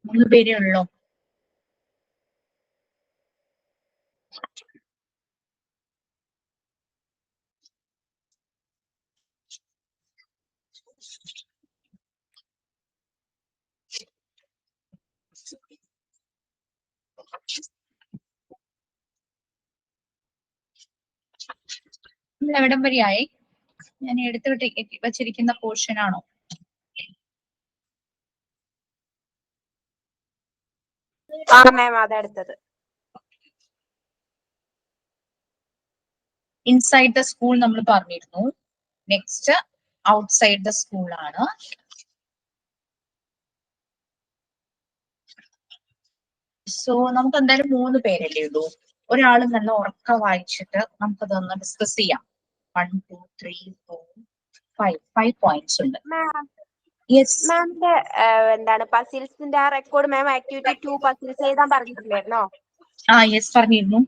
3 പേരേ ഉള്ളൂ. എവിടം വരെയായി? ഞാൻ എടുത്തു വച്ചിരിക്കുന്ന പോർഷൻ ആണോ? ഇൻസൈഡ് ദ സ്കൂൾ നമ്മൾ പറഞ്ഞിരുന്നു. നെക്സ്റ്റ് ഔട്ട്സൈഡ് ദ സ്കൂൾ ആണ്. സോ നമുക്ക് എന്തായാലും 3 പേരല്ലേ ഉള്ളൂ. ഒരാൾ നല്ല ഉറക്കം വായിച്ചിട്ട് നമുക്കതൊന്ന് ഡിസ്കസ് ചെയ്യാം. 1 2 3 4 5 പോയിന്റ്സ് ഉണ്ട്. മാമിന്റെ എന്താണ് പസിൽസിന്റെ ആ റെക്കോർഡ് മാം ആക്ടിവിറ്റി 2 പസിൽസ് എഴുതാൻ പറഞ്ഞിട്ടില്ലായിരുന്നോ? യെസ് പറഞ്ഞിരുന്നു.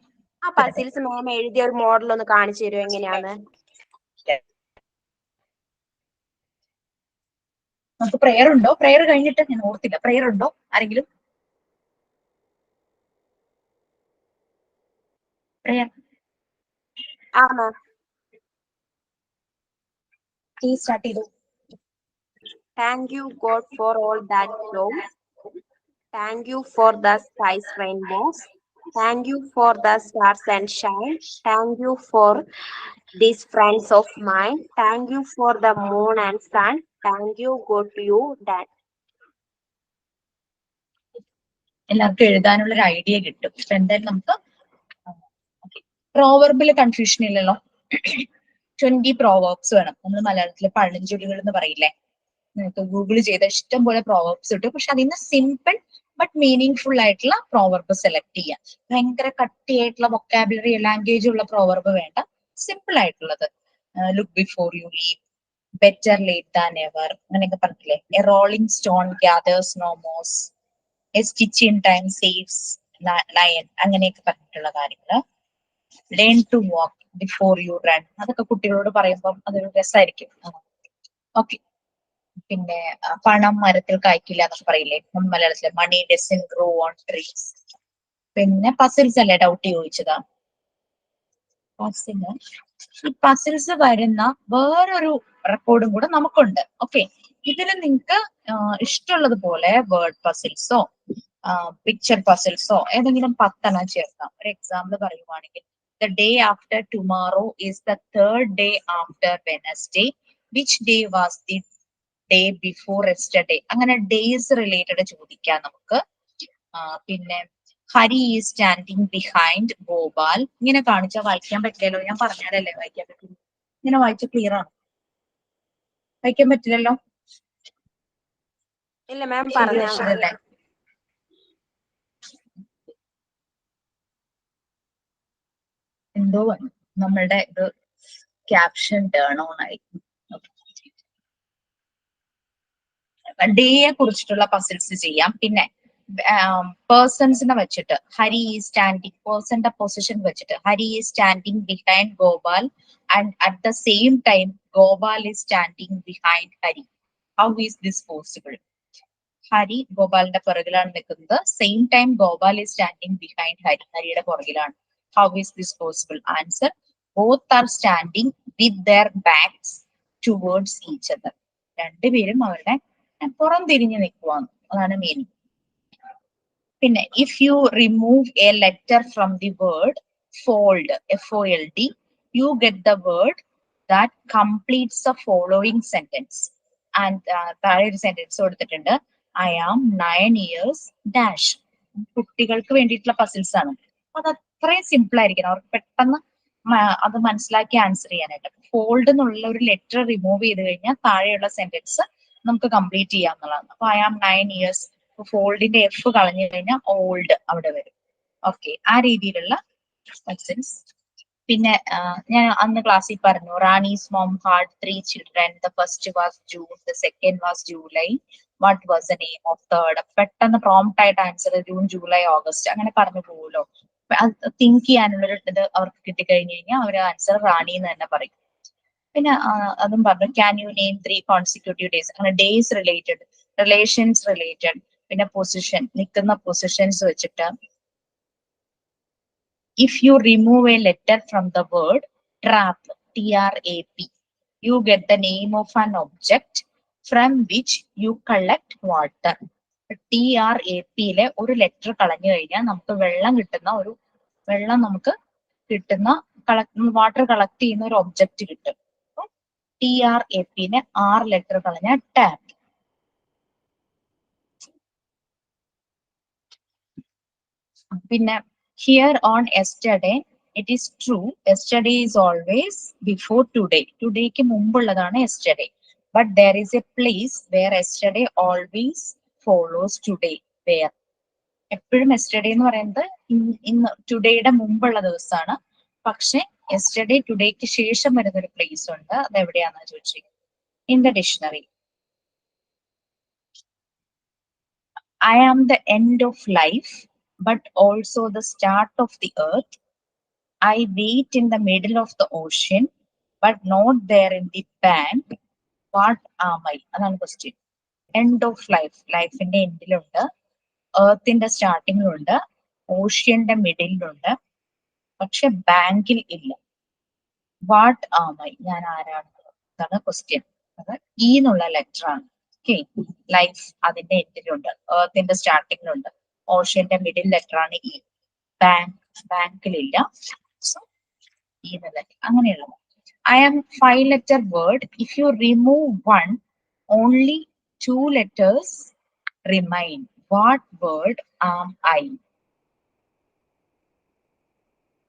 ആ പസിൽസ് മാം എഴുതിയ ഒരു മോഡൽ ഒന്ന് കാണിച്ചു തരുമോ എങ്ങനെയാണ്? നമുക്ക് പ്രെയർ ഉണ്ടോ? പ്രെയർ കഴിഞ്ഞിട്ട് ഞാൻ ഓർത്തില്ല. പ്രെയർ ഉണ്ടോ ആരെങ്കിലും? പ്രെയർ സ്റ്റാർട്ട് ചെയ്തു. Thank you God for all that shows. Thank you for the skies rainbows. Thank you for the stars and shine. Thank you for these friends of mine. Thank you for the moon and sun. Thank you God to you that. എല്ലാവർക്കും എഴുതാനുള്ള ഒരു idea കിട്ടും. ഇപ്പൊ എന്തായാലും നമുക്ക് പ്രോവർബില് confusion ഇല്ലല്ലോ. 20 Proverbs വേണം. നമ്മൾ മലയാളത്തിലെ പഴഞ്ചൊല്ലുകൾ എന്ന് പറയില്ലേ, നിങ്ങൾക്ക് ഗൂഗിൾ ചെയ്ത ഇഷ്ടം പോലെ പ്രോവർബ്സ് കിട്ടും. പക്ഷെ അതിന് സിമ്പിൾ ബട്ട് മീനിങ് ഫുൾ ആയിട്ടുള്ള പ്രോവർബ് സെലക്ട് ചെയ്യാം. ഭയങ്കര കട്ടിയായിട്ടുള്ള വൊക്കാബുലറി ലാംഗ്വേജ് ഉള്ള പ്രോവർബ് വേണ്ട, സിമ്പിൾ ആയിട്ടുള്ളത്. Look before you leave, better late than ever, അങ്ങനെയൊക്കെ പറഞ്ഞില്ലേ. A rolling stone gathers no moss, a stitch in time saves lion, അങ്ങനെയൊക്കെ പറഞ്ഞിട്ടുള്ള കാര്യങ്ങള്. Learn to walk before you run, അതൊക്കെ കുട്ടികളോട് പറയുമ്പോൾ അതൊരു രസമായിരിക്കും. ഓക്കെ. പിന്നെ പണം മരത്തിൽ കായ്ക്കില്ല എന്നൊക്കെ പറയില്ലേ മലയാളത്തില്, മണി ഡസൻ ഗ്രോ ഓൺ ട്രീസ്. പിന്നെ പസിൽസ് അല്ലേ ഡൗട്ട് ചോദിച്ചതാ. ഈ പസിൽസ് വരുന്ന വേറൊരു റെക്കോർഡും കൂടെ നമുക്കുണ്ട്. ഓക്കെ, ഇതിൽ നിങ്ങൾക്ക് ഇഷ്ടമുള്ളത് പോലെ വേർഡ് പസിൽസോ പിക്ചർ പസിൽസോ ഏതെങ്കിലും 10 ചേർക്കാം. ഒരു എക്സാമ്പിൾ പറയുവാണെങ്കിൽ, the day after tomorrow is the third day after Wednesday, which day was the day before yesterday. അങ്ങനെ ഡേയ്സ് റിലേറ്റഡ് ചോദിക്കാം നമുക്ക്. പിന്നെ Hari is standing behind Gopal, ഇങ്ങനെ കാണിച്ചാൽ വായിക്കാൻ പറ്റില്ലല്ലോ. ഞാൻ പറഞ്ഞാലല്ലേ വായിക്കാൻ പറ്റില്ല. ഇങ്ങനെ വായിച്ച ക്ലിയർ ആണ്? വായിക്കാൻ പറ്റില്ലല്ലോ. ഇല്ല മാം പറഞ്ഞല്ലേ. എന്തോ നമ്മളുടെ ഇത് ക്യാപ്ഷൻ ടേൺ ഓൺ ആയി. ഡേയെ കുറിച്ചിട്ടുള്ള പസിൽസ് ചെയ്യാം. പിന്നെ പേഴ്സൺസിനെ വെച്ചിട്ട് ഹരി ഈസ് സ്റ്റാൻഡിങ്, പേഴ്സന്റെ പൊസിഷൻ വെച്ചിട്ട് Hari is standing behind Gopal and at the same time Gopal is standing behind Hari. How is this possible? Hari ഗോപാലിന്റെ പുറകിലാണ് നിൽക്കുന്നത്, same time Gopal is standing behind Hari, ഹരിയുടെ പുറകിലാണ്. How is this possible? Answer, both are standing with their backs towards each other. രണ്ടുപേരും അവരുടെ പുറം തിരിഞ്ഞു നിൽക്കുവാണ്, അതാണ് മീനിങ്. പിന്നെ if you remove a letter from the word fold, FOLD, you get the word that completes the following sentence. And താഴെ ഒരു sentence കൊടുത്തിട്ടുണ്ട്, ഐ ആം 9 years ഡാഷ്. കുട്ടികൾക്ക് വേണ്ടിയിട്ടുള്ള പസിൽസ് ആണ്. അത് അത്രയും സിമ്പിൾ ആയിരിക്കണം, അവർക്ക് പെട്ടെന്ന് അത് മനസ്സിലാക്കി ആൻസർ ചെയ്യാനായിട്ട്. ഫോൾഡ് എന്നുള്ള ഒരു ലെറ്റർ റിമൂവ് ചെയ്ത് കഴിഞ്ഞാൽ താഴെയുള്ള സെന്റൻസ് നമുക്ക് കംപ്ലീറ്റ് ചെയ്യാവുന്നതാണ്. അപ്പൊ ഐ ആം 9 years, ഫോൾഡിന്റെ F കളഞ്ഞു കഴിഞ്ഞാൽ ഓൾഡ് അവിടെ വരും. ഓക്കെ, ആ രീതിയിലുള്ള പസിൽസ്. പിന്നെ ഞാൻ അന്ന് ക്ലാസ്സിൽ പറഞ്ഞു, Rani's mom had 3 children, the first was June, the second was July, what was the name of third. പെട്ടെന്ന് പ്രോംപ്റ്റ് ആയിട്ട് ആൻസർ ജൂൺ, ജൂലൈ, ഓഗസ്റ്റ് അങ്ങനെ പറഞ്ഞു പോകുമല്ലോ. തിങ്ക് ചെയ്യാനുള്ളൊരു ഇത് അവർക്ക് കിട്ടിക്കഴിഞ്ഞു കഴിഞ്ഞാൽ അവർ ആൻസർ റാണി എന്ന് തന്നെ പറയും. പിന്നെ അതും പറഞ്ഞു, can you name 3 consecutive days, അങ്ങനെ ഡേയ്സ് റിലേറ്റഡ്, റിലേഷൻസ് റിലേറ്റഡ്, പിന്നെ പൊസിഷൻ, നിൽക്കുന്ന പൊസിഷൻസ് വെച്ചിട്ട് if you remove a letter from the word trap, TRAP, you get the name of an object from which you collect water. TRAP-യിലെ ഒരു letter കളഞ്ഞു കഴിഞ്ഞാൽ നമുക്ക് വെള്ളം നമുക്ക് കിട്ടുന്ന വാട്ടർ കളക്ട് ചെയ്യുന്ന ഒരു ഒബ്ജക്റ്റ് കിട്ടും. TRAP-നെ 6 ലെറ്റർ കളഞ്ഞാൽ ടാപ്പ്. പിന്നെ here on yesterday, it is true, yesterday is always before today. Todayക്ക് മുമ്പുള്ളതാണ് yesterday. But there is a place where yesterday always follows today. Where? എപ്പോഴും yesterday എന്ന് പറയുന്നത് ഇന്ന് ടുഡേയുടെ മുമ്പുള്ള ദിവസമാണ്. പക്ഷെ yesterday ടുഡേക്ക് ശേഷം വരുന്ന ഒരു പ്ലേസ് ഉണ്ട്. അത് എവിടെയാണെന്ന് ചോദിച്ചിരിക്കുന്നത്. In the dictionary. I am the end of life, but also the start of the earth. I wait in the middle of the ocean, but not there in the bank. What am I? അതാണ് question. End of life, ലൈഫിന്റെ എൻഡിലുണ്ട്, എർത്തിന്റെ സ്റ്റാർട്ടിങ്ങിലുണ്ട്, ഓഷ്യന്റെ മിഡിലുണ്ട്, പക്ഷെ ബാങ്കിൽ ഇല്ല. What am I? ഞാൻ ആരാണ്? അതാണ് ക്വസ്റ്റ്യൻ. അത് ഇ എന്നുള്ള ലെറ്റർ ആണ്. ഓക്കെ, ലൈഫ് അതിന്റെ എൻഡിലുണ്ട്, എർത്തിന്റെ സ്റ്റാർട്ടിങ്ങിലുണ്ട്, ഓഷ്യന്റെ മിഡിൽ ലെറ്റർ ആണ് ഇ. ബാങ്കിലില്ല. സോ ഇ എന്നുള്ള അങ്ങനെയുള്ളത്. I am 5-letter word. If you remove one, only 2 letters remain. What word am I?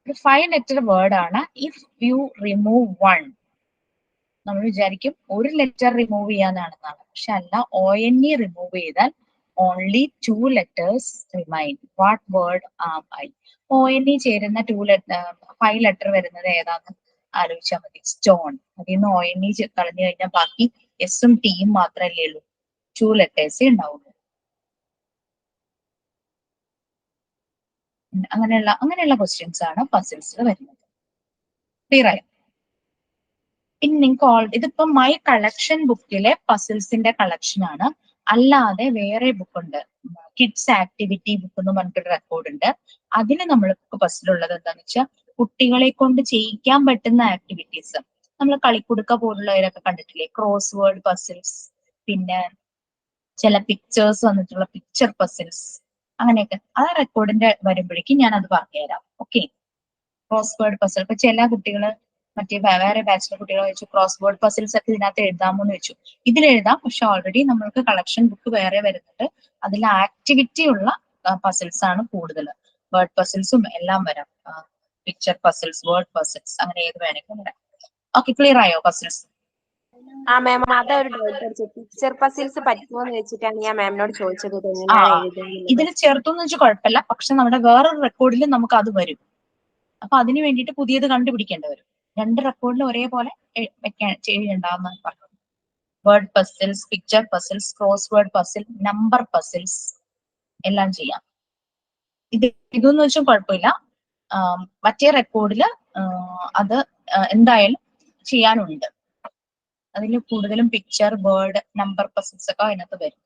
ഒരു 5-letter word ആണ്. If you remove one, നമ്മൾ വിചാരിക്കും ഒരു ലെറ്റർ റിമൂവ് ചെയ്യാന്നാണെന്നാണ്. പക്ഷെ അല്ല, ONE റിമൂവ് ചെയ്താൽ only 2 letters remain. What word am I? ONE ചേരുന്ന 5 letter വരുന്നത് ഏതാന്ന് ആലോചിച്ചാൽ മതി. സ്റ്റോൺ. അതിൽ നിന്ന് ONE കളഞ്ഞു കഴിഞ്ഞാൽ ബാക്കി എസും ടിയും മാത്രമല്ലേ ഉള്ളൂ. 2 letters ഉണ്ടാവുള്ളൂ. അങ്ങനെയുള്ള ക്വസ്റ്റ്യൻസ് ആണ് പസിൽസിൽ വരുന്നത്. ക്ലിയർ ആയോ? ഇനി നിങ്ങൾക്ക് ഇതിപ്പോ മൈ കളക്ഷൻ ബുക്കിലെ പസിൽസിന്റെ കളക്ഷൻ ആണ്. അല്ലാതെ വേറെ ബുക്ക് ഉണ്ട്, കിഡ്സ് ആക്ടിവിറ്റി ബുക്ക് എന്ന് പറഞ്ഞിട്ടൊരു റെക്കോർഡ് ഉണ്ട്. അതിന് നമ്മൾക്ക് പസിലുള്ളത് എന്താന്ന് വെച്ചാൽ കുട്ടികളെ കൊണ്ട് ചെയ്യിക്കാൻ പറ്റുന്ന ആക്ടിവിറ്റീസ്. നമ്മൾ കളിക്കുടുക്ക പോലുള്ളവരൊക്കെ കണ്ടിട്ടില്ലേ, ക്രോസ് വേർഡ് പസിൽസ്, പിന്നെ ചില പിക്ചേഴ്സ് വന്നിട്ടുള്ള പിക്ചർ പസിൽസ്, അങ്ങനെയൊക്കെ. ആ റെക്കോർഡിന്റെ വരുമ്പോഴേക്കും ഞാൻ അത് പറഞ്ഞുതരാം. Okay, cross word puzzle. ഇപ്പൊ ചില കുട്ടികള് മറ്റേ വേറെ ബാച്ചിലെ കുട്ടികൾ വെച്ചു ക്രോസ് വേർഡ് പസിൽസ് ഒക്കെ ഇതിനകത്ത് എഴുതാമോ എന്ന് വെച്ചു. ഇതിലെഴുതാം, പക്ഷെ ഓൾറെഡി നമ്മൾക്ക് കളക്ഷൻ ബുക്ക് വേറെ വരുന്നുണ്ട്. അതിൽ ആക്ടിവിറ്റി ഉള്ള പസിൽസ് ആണ് കൂടുതൽ. വേർഡ് പസിൽസും എല്ലാം വരാം, പിക്ചർ പസിൽസ്, വേർഡ് പസിൽസ്, അങ്ങനെ ഏത് വേണമെങ്കിലും വരാം. ഓക്കെ, ക്ലിയർ ആയോ പസിൽസ്? ആ മാം, അതൊരു ഡൗട്ട് അടിച്ചു. പിക്ചർ പസിൽസ് പറ്റുമോന്ന് വെച്ചിട്ടാണ് ഞാൻ മാമിനോട് ചോദിച്ചത്. ഇതിൽ ചേർത്തെന്ന് വെച്ചാൽ കുഴപ്പമില്ല, പക്ഷെ നമ്മുടെ വേറൊരു റെക്കോർഡിൽ നമുക്ക് അത് വരും. അപ്പൊ അതിന് വേണ്ടിയിട്ട് പുതിയത് കണ്ടുപിടിക്കേണ്ടി വരും. 2 റെക്കോർഡിൽ ഒരേപോലെ ചെയ്യണ്ടാവുന്ന പറഞ്ഞു. Word puzzles, picture puzzles, cross word puzzle, number puzzles എല്ലാം ചെയ്യാം. ഇതെന്ന് വെച്ചാൽ കുഴപ്പമില്ല. മറ്റേ റെക്കോർഡില് അത് എന്തായാലും ചെയ്യാനുണ്ട്. അതിൽ കൂടുതലും പിക്ചർ, വേർഡ്, നമ്പർ പസിൽസ് ഒക്കെ അതിനകത്ത് വരും.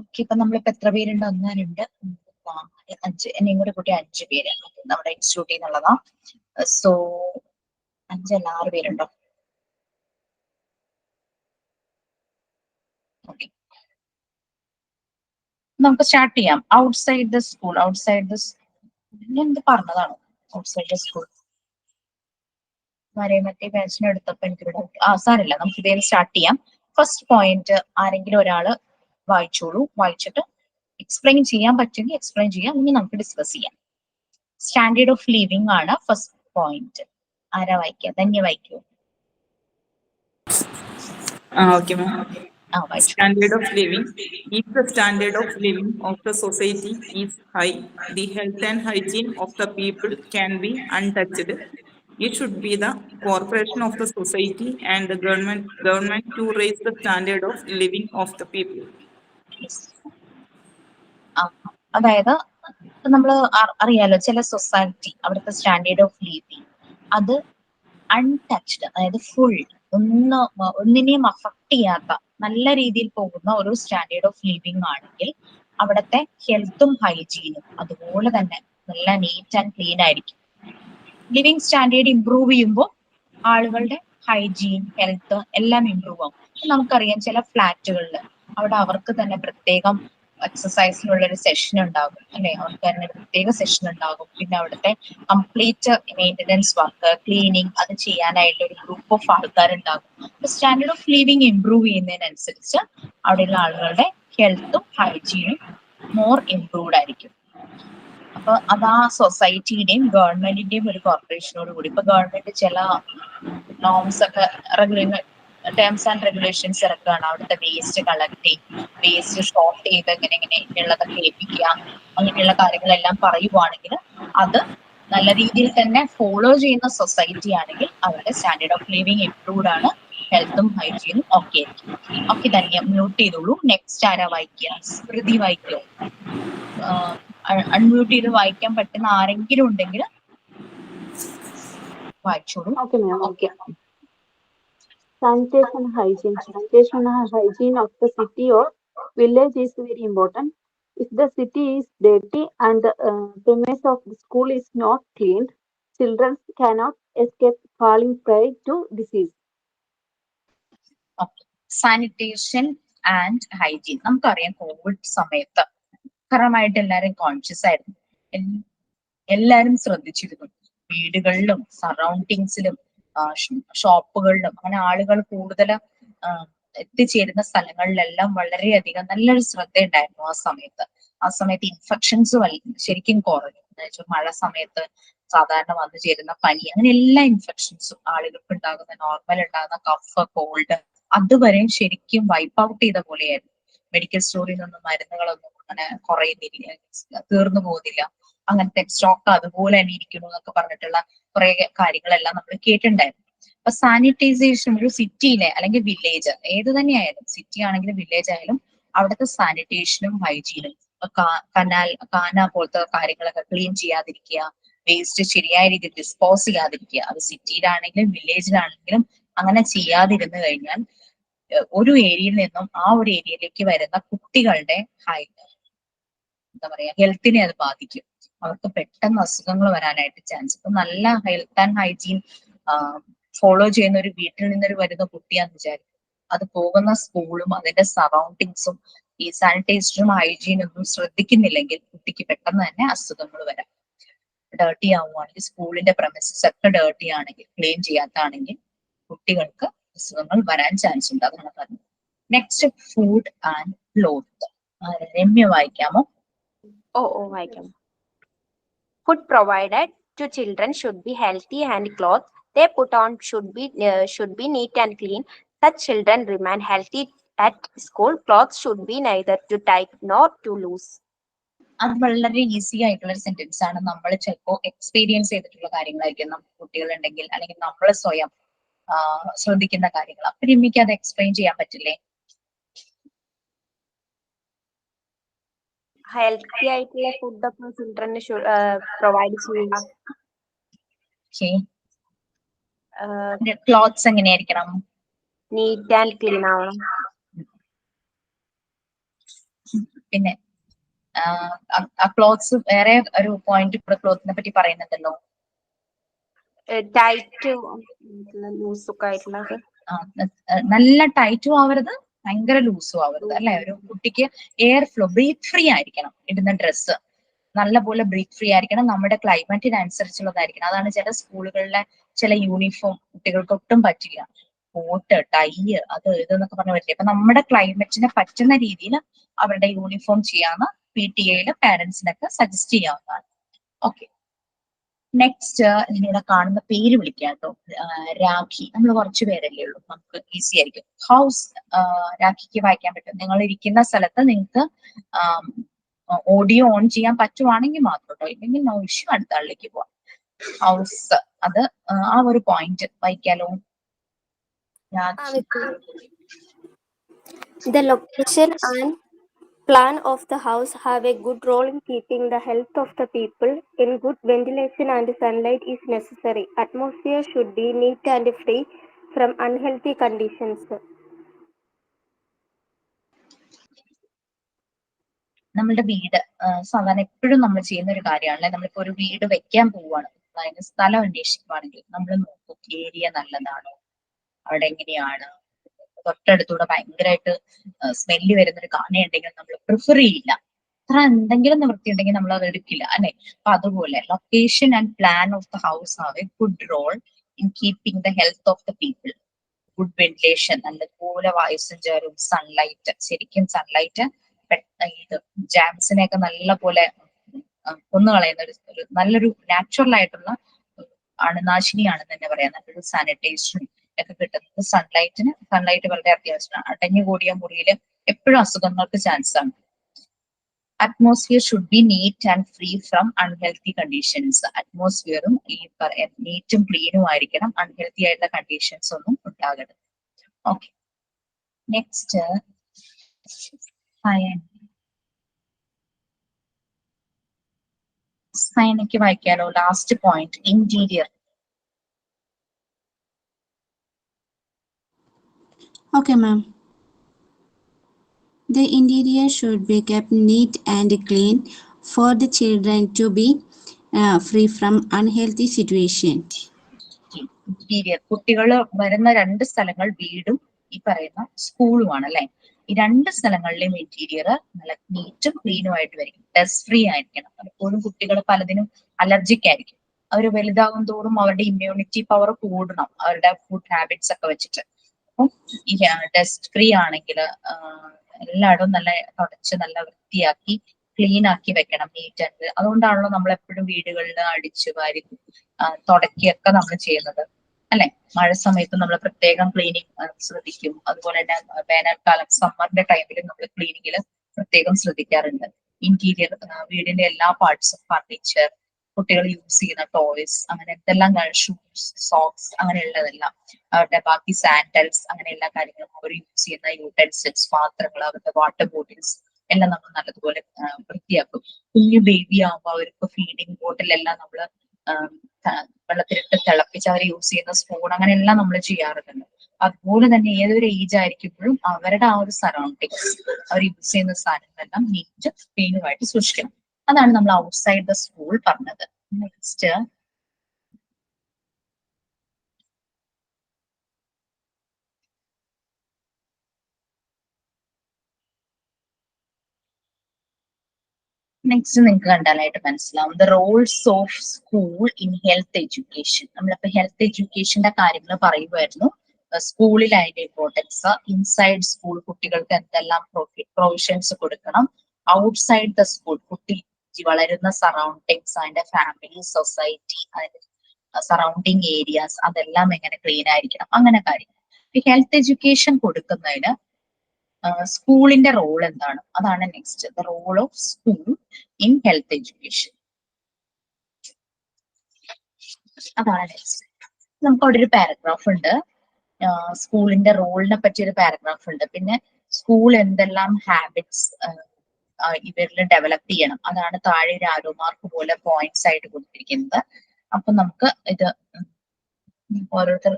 ഓക്കെ, ഇപ്പൊ നമ്മളിപ്പോ എത്ര പേരുണ്ട്? 1, 2, 3, 4, 5, എന്നെയും കൂടെ കൂട്ടി 5 പേര് നമ്മുടെ ഇൻസ്റ്റിറ്റ്യൂട്ടിൽ നിന്നുള്ളതാ. സോ 5 അല്ല 6 പേരുണ്ടോ? ഓക്കെ, നമുക്ക് സ്റ്റാർട്ട് ചെയ്യാം. Outside the school. ഞാൻ എന്ത് പറഞ്ഞതാണ്? ഔട്ട്സൈഡ് ദ സ്കൂൾ മറ്റേ ബാച്ചിന് എടുത്തപ്പോ എനിക്കിവിടെ സാരില്ല, നമുക്ക് ഇതേ സ്റ്റാർട്ട് ചെയ്യാം. ഫസ്റ്റ് പോയിന്റ് ആരെങ്കിലും ഒരാള് വായിച്ചോളൂ. വായിച്ചിട്ട് എക്സ്പ്ലെയിൻ ചെയ്യാൻ പറ്റുമെങ്കിൽ എക്സ്പ്ലെയിൻ ചെയ്യാം, അല്ലെങ്കിൽ നമുക്ക് ഡിസ്കസ് ചെയ്യാം. സ്റ്റാൻഡേർഡ് ഓഫ് ലിവിംഗ് ആണ് ഫസ്റ്റ് പോയിന്റ്. ആരാ വായിക്കുക? ധന്യ വായിക്കൂ. Okay, ma'am. Standard of living. If the standard of living of the society is high, the health and hygiene of the people can be untouched. It should be the cooperation of the society and the government to raise the standard of living of the people. അതായത് നമ്മൾ അറിയാലോ, ചില society അവിടുത്തെ standard of living അത് untouched, അതായത് full ഒന്നിനെയും affect ചെയ്യാത്ത നല്ല രീതിയിൽ പോകുന്ന ഒരു സ്റ്റാൻഡേർഡ് ഓഫ് ലിവിങ് ആണെങ്കിൽ അവിടുത്തെ ഹെൽത്തും ഹൈജീനും അതുപോലെ തന്നെ നല്ല നീറ്റ് ആൻഡ് ക്ലീൻ ആയിരിക്കും. ലിവിങ് സ്റ്റാൻഡേർഡ് ഇംപ്രൂവ് ചെയ്യുമ്പോൾ ആളുകളുടെ ഹൈജീൻ ഹെൽത്ത് എല്ലാം ഇംപ്രൂവ് ആവും. നമുക്കറിയാം ചില ഫ്ലാറ്റുകളിൽ അവിടെ അവർക്ക് തന്നെ പ്രത്യേകം എക്സസൈസിനുള്ള ഒരു സെഷൻ ഉണ്ടാകും അല്ലെ, അവർക്ക് തന്നെ പ്രത്യേക സെഷൻ ഉണ്ടാകും. പിന്നെ അവിടുത്തെ കംപ്ലീറ്റ് മെയിൻ്റനൻസ് വർക്ക് ക്ലീനിങ് അത് ചെയ്യാനായിട്ട് ഒരു ഗ്രൂപ്പ് ഓഫ് ആൾക്കാരുണ്ടാകും. സ്റ്റാൻഡേർഡ് ഓഫ് ലിവിങ് ഇംപ്രൂവ് ചെയ്യുന്നതിനനുസരിച്ച് അവിടെയുള്ള ആളുകളുടെ ഹെൽത്തും ഹൈജീനും മോർ ഇംപ്രൂവ്ഡ് ആയിരിക്കും. അപ്പൊ അത് ആ സൊസൈറ്റിയുടെയും ഗവൺമെന്റിന്റെയും ഒരു കോർപ്പറേഷനോട് കൂടി ഇപ്പൊ ഗവൺമെന്റ് ചില നോംസ് ഒക്കെ ടേംസ് ആൻഡ് റെഗുലേഷൻസ് ഇറക്കുകയാണ്. അവിടുത്തെ വേസ്റ്റ് കളക്ട് ചെയ്യും, വേസ്റ്റ് ഷോർട്ട് ചെയ്ത് ഇങ്ങനെയുള്ളതൊക്കെ ഏൽപ്പിക്കുക, അങ്ങനെയുള്ള കാര്യങ്ങളെല്ലാം പറയുവാണെങ്കിൽ അത് നല്ല രീതിയിൽ തന്നെ ഫോളോ ചെയ്യുന്ന സൊസൈറ്റി ആണെങ്കിൽ അവരുടെ സ്റ്റാൻഡേർഡ് ഓഫ് ലിവിങ് ഇംപ്രൂവ്ഡ് ആണ്, ഹെൽത്തും ഹൈജീനും ഒക്കെ ആയിരിക്കും. ഓക്കെ, തന്നെ മ്യൂട്ട് ചെയ്തോളൂ. നെക്സ്റ്റ് ആരാ വായിക്കുക? സ്മൃതി വായിക്കോ? അൺമ്യൂട്ട് ചെയ്ത് വായിക്കാൻ പറ്റുന്ന ആരെങ്കിലും ഉണ്ടെങ്കിൽ വായിച്ചോളൂ. Okay, ma'am. Okay. Sanitation and hygiene. Sanitation and hygiene of the city or village is very important. If the city is dirty and the premise of the school is not cleaned, children cannot escape falling prey to disease. Sanitation and hygiene. നമുക്കറിയാം Covid സമയത്ത് ഭയങ്കരമായിട്ട് എല്ലാവരും conscious ആയിരുന്നു, എല്ലാവരും ശ്രദ്ധിച്ചിരുന്നു. വീടുകളിലും സറൗണ്ടിങ്സിലും ഷോപ്പുകളിലും അങ്ങനെ ആളുകൾ കൂടുതൽ എത്തിച്ചേരുന്ന സ്ഥലങ്ങളിലെല്ലാം വളരെയധികം നല്ലൊരു ശ്രദ്ധ ഉണ്ടായിരുന്നു ആ സമയത്ത് ഇൻഫെക്ഷൻസ് ശരിക്കും കുറഞ്ഞു. മഴ സമയത്ത് സാധാരണ വന്നു ചേരുന്ന പനി അങ്ങനെ എല്ലാ ഇൻഫെക്ഷൻസും ആളുകൾക്ക് ഉണ്ടാകുന്ന നോർമൽ ഉണ്ടാകുന്ന കഫ് കോൾഡ് അതുവരെയും ശരിക്കും വൈപ്പ് ഔട്ട് ചെയ്ത പോലെയായിരുന്നു. മെഡിക്കൽ സ്റ്റോറിൽ നിന്നും മരുന്നുകളൊന്നും അങ്ങനെ കുറയുന്നില്ല, തീർന്നു പോകുന്നില്ല, അങ്ങനത്തെ സ്റ്റോക്ക് അതുപോലെ തന്നെ ഇരിക്കുന്നു എന്നൊക്കെ പറഞ്ഞിട്ടുള്ള കുറെ കാര്യങ്ങളെല്ലാം നമ്മൾ കേട്ടിട്ടുണ്ടായിരുന്നു. അപ്പൊ സാനിറ്റൈസേഷൻ ഒരു സിറ്റിയിലെ അല്ലെങ്കിൽ വില്ലേജ് ഏത് തന്നെയായാലും, സിറ്റി ആണെങ്കിലും വില്ലേജ് ആയാലും അവിടുത്തെ സാനിറ്റേഷനും ഹൈജീനും കാന പോലത്തെ കാര്യങ്ങളൊക്കെ ക്ലീൻ ചെയ്യാതിരിക്കുക, വേസ്റ്റ് ശരിയായ രീതിയിൽ ഡിസ്പോസ് ചെയ്യാതിരിക്കുക. അത് സിറ്റിയിലാണെങ്കിലും വില്ലേജിലാണെങ്കിലും അങ്ങനെ ചെയ്യാതിരുന്നു കഴിഞ്ഞാൽ ഒരു ഏരിയയിൽ നിന്നും ആ ഒരു ഏരിയയിലേക്ക് വരുന്ന കുട്ടികളുടെ എന്താ പറയാ ഹെൽത്തിനെ അത് ബാധിക്കും. അവർക്ക് പെട്ടെന്ന് അസുഖങ്ങൾ വരാനായിട്ട് ചാൻസ്. ഇപ്പൊ നല്ല ഹെൽത്ത് ആൻഡ് ഹൈജീൻ ഫോളോ ചെയ്യുന്ന ഒരു വീട്ടിൽ നിന്നൊരു വരുന്ന കുട്ടിയാന്ന് വിചാരിക്കും, അത് പോകുന്ന സ്കൂളും അതിന്റെ സറൗണ്ടിങ്സും ഈ സാനിറ്റൈസേഷനും ഹൈജീനും ഒന്നും ശ്രദ്ധിക്കുന്നില്ലെങ്കിൽ കുട്ടിക്ക് പെട്ടെന്ന് തന്നെ അസുഖങ്ങൾ വരാം. ഡേർട്ടി ആവുകയാണെങ്കിൽ, സ്കൂളിന്റെ പ്രമിസസ് ഒക്കെ ഡേർട്ടി ആണെങ്കിൽ, ക്ലീൻ ചെയ്യാത്താണെങ്കിൽ കുട്ടികൾക്ക് അസുഖങ്ങൾ വരാൻ ചാൻസ് ഉണ്ട്. അതാണ് പറഞ്ഞത്. Next food and cloth. Ramya വായിക്കാമോ? വായിക്കാം. Food provided to children should be healthy and clothes they put on should be neat and clean. Such children remain healthy at school. Clothes should be neither too tight nor too loose. അത് വളരെ easy ആയിട്ടുള്ള ഒരു sentence ആണ്. നമ്മൾ ചിലപ്പോൾ experience ചെയ്തിട്ടുള്ള കാര്യങ്ങളായിരിക്കും നമുക്ക് കുട്ടികളുണ്ടെങ്കിൽ, അല്ലെങ്കിൽ നമ്മൾ സ്വയം ശ്രദ്ധിക്കുന്ന കാര്യങ്ങൾ. അപ്പൊ രമ്യക്ക് അത് എക്സ്പ്ലെയിൻ ചെയ്യാൻ പറ്റില്ലേ? ഹെൽത്തി ആയിട്ടുള്ള ഫുഡ് ഒക്കെ ചിൽഡ്രന് പ്രൊവൈഡ് ചെയ്യുക. ക്ലോത്ത്സ് എങ്ങനെയായിരിക്കണം? നീറ്റ് ആൻഡ് ക്ലീൻ ആവണം. പിന്നെ ക്ലോത്ത്സ് വേറെ ഒരു പോയിന്റ് ഇവിടെ ക്ലോത്തിനെ പറ്റി പറയുന്നുണ്ടല്ലോ, ടൈറ്റ് ലൂസൊക്കെ ആയിട്ടുള്ളത്. നല്ല ടൈറ്റും ആവരുത്, ഭയങ്കര ലൂസും ആവരുത് അല്ലെ. ഒരു കുട്ടിക്ക് എയർ ഫ്ലോ, ബ്രീത്ത് ഫ്രീ ആയിരിക്കണം. ഇടുന്ന ഡ്രസ്സ് നല്ലപോലെ ബ്രീത്ത് ഫ്രീ ആയിരിക്കണം, നമ്മുടെ ക്ലൈമറ്റിനനുസരിച്ചുള്ളതായിരിക്കണം. അതാണ് ചില സ്കൂളുകളിലെ ചില യൂണിഫോം കുട്ടികൾക്ക് ഒട്ടും പറ്റില്ല. കോട്ട് ടൈ അത് ഇതെന്നൊക്കെ പറഞ്ഞ പറ്റില്ല. അപ്പൊ നമ്മുടെ ക്ലൈമറ്റിനെ പറ്റുന്ന രീതിയിൽ അവരുടെ യൂണിഫോം ചെയ്യാന്ന് PTA പാരന്റ്സിനൊക്കെ സജസ്റ്റ് ചെയ്യാവുന്നതാണ്. ഓക്കെ, നെക്സ്റ്റ് നിങ്ങളുടെ കാണുന്ന പേര് വിളിക്കാം കേട്ടോ. രാഖി. നമ്മൾ കുറച്ച് പേരല്ലേ ഉള്ളൂ, നമുക്ക് ഈസി ആയിരിക്കും. ഹൗസ്. രാഖിക്ക് വായിക്കാൻ പറ്റും. നിങ്ങൾ ഇരിക്കുന്ന സ്ഥലത്ത് നിങ്ങൾക്ക് ഓഡിയോ ഓൺ ചെയ്യാൻ പറ്റുവാണെങ്കിൽ മാത്രം കേട്ടോ, ഇല്ലെങ്കിൽ നോ ഇഷ്യൂ, അടുത്ത ആളിലേക്ക് പോവാം. ഹൗസ്, അത് ആ ഒരു point വായിക്കാലോ. The location and plan of the house have a good role in keeping the health of the people. In good ventilation and sunlight is necessary. Atmosphere should be neat and free from unhealthy conditions. നമ്മളുടെ വീട് സാധാരണ എപ്പോഴും നമ്മൾ ചെയ്യുന്ന ഒരു കാര്യമാണ്. നമ്മളിപ്പോ ഒരു വീട് വെക്കാൻ പോവുകയാണ്, അതിന് സ്ഥലം അന്വേഷിക്കുവാണെങ്കിൽ നമ്മൾ നോക്കും ഏരിയ നല്ലതാണോ, അവിടെ എങ്ങനെയാണ്, തൊട്ടടുത്തൂടെ ഭയങ്കരമായിട്ട് സ്മെല്ല് വരുന്നൊരു കാണയുണ്ടെങ്കിൽ നമ്മൾ പ്രിഫർ ചെയ്യില്ല. അത്ര എന്തെങ്കിലും നിവൃത്തി ഉണ്ടെങ്കിൽ നമ്മൾ അത് എടുക്കില്ല അല്ലെ. അപ്പൊ അതുപോലെ location and plan of the house have a good role in keeping the health of the people. Good ventilation, നല്ലപോലെ വായുസഞ്ചാരവും സൺലൈറ്റ്, ശരിക്കും സൺലൈറ്റ് ഇത് ജാംസിനെയൊക്കെ നല്ല പോലെ കൊന്നുകളയുന്ന ഒരു നല്ലൊരു നാച്ചുറൽ ആയിട്ടുള്ള അണുനാശിനിയാണെന്ന് തന്നെ പറയാം. നല്ലൊരു സാനിറ്റൈസറും ഒക്കെ കിട്ടുന്നത് സൺലൈറ്റ് വളരെ അത്യാവശ്യമാണ്. അടഞ്ഞുകൂടിയ മുറിയിൽ എപ്പോഴും അസുഖങ്ങൾക്ക് ചാൻസ് ആണ്. Atmosphere should be neat and free from unhealthy conditions. അറ്റ്മോസ്ഫിയറും ഈ നീറ്റും ക്ലീനും ആയിരിക്കണം, അൺഹെൽത്തി ആയിട്ടുള്ള കണ്ടീഷൻസ് ഒന്നും ഉണ്ടാകരുത്. ഓക്കെ, നെക്സ്റ്റ് സയനയ്ക്ക് വായിക്കാലോ. Last point, interior. Okay, ma'am. The interior should be kept neat and clean for the children to be free from unhealthy situation. Interior, കുട്ടികൾ വരുന്ന രണ്ട് സ്ഥലങ്ങൾ വീടും ഈ പറയുന്ന സ്കൂളുമാണ് അല്ലെ. ഈ രണ്ട് സ്ഥലങ്ങളിലെയും ഇന്റീരിയർ നല്ല നീറ്റും ക്ലീനും ആയിട്ട് വരും, ഡസ്റ്റ് ഫ്രീ ആയിരിക്കണം. പലപ്പോഴും കുട്ടികൾ പലതിനും അലർജിക് ആയിരിക്കും. അവർ വലുതാകും തോറും അവരുടെ ഇമ്മ്യൂണിറ്റി പവർ കൂടണം അവരുടെ ഫുഡ് ഹാബിറ്റ്സ് ഒക്കെ വെച്ചിട്ട്. അപ്പം ഈ ഡസ്റ്റ് ഫ്രീ ആണെങ്കിൽ എല്ലായിടവും നല്ല തുടച്ച് നല്ല വൃത്തിയാക്കി ക്ലീൻ ആക്കി വെക്കണം, നീറ്റ് ആയിട്ട്. അതുകൊണ്ടാണല്ലോ നമ്മൾ എപ്പോഴും വീടുകളിൽ അടിച്ചു വാരി തുടക്കിയൊക്കെ നമ്മൾ ചെയ്യുന്നത് അല്ലെ. മഴ സമയത്ത് നമ്മൾ പ്രത്യേകം ക്ലീനിങ് ശ്രദ്ധിക്കും. അതുപോലെ തന്നെ വേനൽക്കാലം സമ്മറിന്റെ ടൈമിൽ നമ്മൾ ക്ലീനിങ്ങിൽ പ്രത്യേകം ശ്രദ്ധിക്കാറുണ്ട്. ഇന്റീരിയർ, വീടിന്റെ എല്ലാ പാർട്സും, ഫർണിച്ചർ, കുട്ടികൾ യൂസ് ചെയ്യുന്ന ടോയ്സ്, അങ്ങനെ എന്തെല്ലാം, ഷൂസ്, സോക്സ്, അങ്ങനെയുള്ളതെല്ലാം, അവരുടെ ബാക്കി സാൻഡൽസ്, അങ്ങനെ എല്ലാ കാര്യങ്ങളും, അവർ യൂസ് ചെയ്യുന്ന യൂട്ടൻസിൽസ്, പാത്രങ്ങൾ, അവരുടെ വാട്ടർ ബോട്ടിൽസ് എല്ലാം നമ്മൾ നല്ലതുപോലെ വൃത്തിയാക്കും. കുഞ്ഞു ബേബി ആകുമ്പോൾ അവർക്ക് ഫീഡിങ് ബോട്ടിലെല്ലാം നമ്മൾ വെള്ളത്തിലിട്ട് തിളപ്പിച്ച് അവർ യൂസ് ചെയ്യുന്ന സ്പൂൺ, അങ്ങനെ എല്ലാം നമ്മൾ ചെയ്യാറുണ്ട്. അതുപോലെ തന്നെ ഏതൊരു ഏജ് ആയിരിക്കുമ്പോഴും അവരുടെ ആ ഒരു സറൗണ്ടിങ്സ്, അവർ യൂസ് ചെയ്യുന്ന സാധനങ്ങളെല്ലാം നീറ്റ് ക്ലീനുമായിട്ട് സൂക്ഷിക്കണം. അതാണ് നമ്മൾ ഔട്ട്സൈഡ് ദ സ്കൂൾ പറഞ്ഞത്. നെക്സ്റ്റ് നിങ്ങൾക്ക് കണ്ടാലായിട്ട് മനസ്സിലാവും the Rolls of school in health education. നമ്മളിപ്പോ ഹെൽത്ത് എഡ്യൂക്കേഷന്റെ കാര്യങ്ങൾ പറയുമായിരുന്നു. സ്കൂളിൽ അതിന്റെ ഇമ്പോർട്ടൻസ്, ഇൻസൈഡ് സ്കൂൾ കുട്ടികൾക്ക് എന്തെല്ലാം പ്രൊവിഷൻസ് കൊടുക്കണം, ഔട്ട്സൈഡ് ദ സ്കൂൾ കുട്ടി വളരുന്ന സറൗണ്ടിങ്സ്, അതിന്റെ ഫാമിലി, സൊസൈറ്റി, അതിന്റെ സറൗണ്ടിങ് ഏരിയാസ്, അതെല്ലാം എങ്ങനെ ക്ലീൻ ആയിരിക്കണം, അങ്ങനെ കാര്യങ്ങൾ. ഹെൽത്ത് എഡ്യൂക്കേഷൻ കൊടുക്കുന്നതിന് സ്കൂളിന്റെ റോൾ എന്താണ്, അതാണ് next. The role of school in health education, അതാണ് നെക്സ്റ്റ്. നമുക്ക് അവിടെ ഒരു പാരഗ്രാഫ് ഉണ്ട്, സ്കൂളിന്റെ റോളിനെ പറ്റി ഒരു പാരഗ്രാഫ് ഉണ്ട്. പിന്നെ സ്കൂൾ എന്തെല്ലാം ഹാബിറ്റ്സ് ഇവരിൽ ഡെവലപ്പ് ചെയ്യണം, അതാണ് താഴെ ഒരു ആരോ മാർക്ക് പോലെ പോയിന്റ്സ് ആയിട്ട് കൊടുത്തിരിക്കുന്നത്. അപ്പൊ നമുക്ക് ഇത് ഓരോരുത്തർ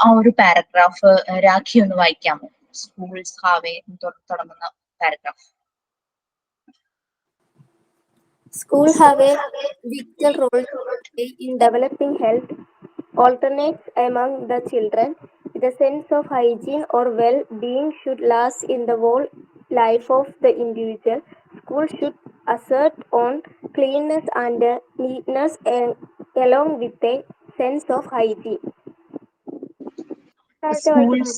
ആ ഒരു പാരഗ്രാഫ് രാഖി ഒന്ന് വായിക്കാമോ? സ്കൂൾസ് ഹാവ് തുടങ്ങുന്ന paragraph. Schools have a vital role to play in developing health alternates among the children. The sense of hygiene or well-being should last in the whole life of the individual. Schools should assert on cleanliness and neatness along with a sense of hygiene. Schools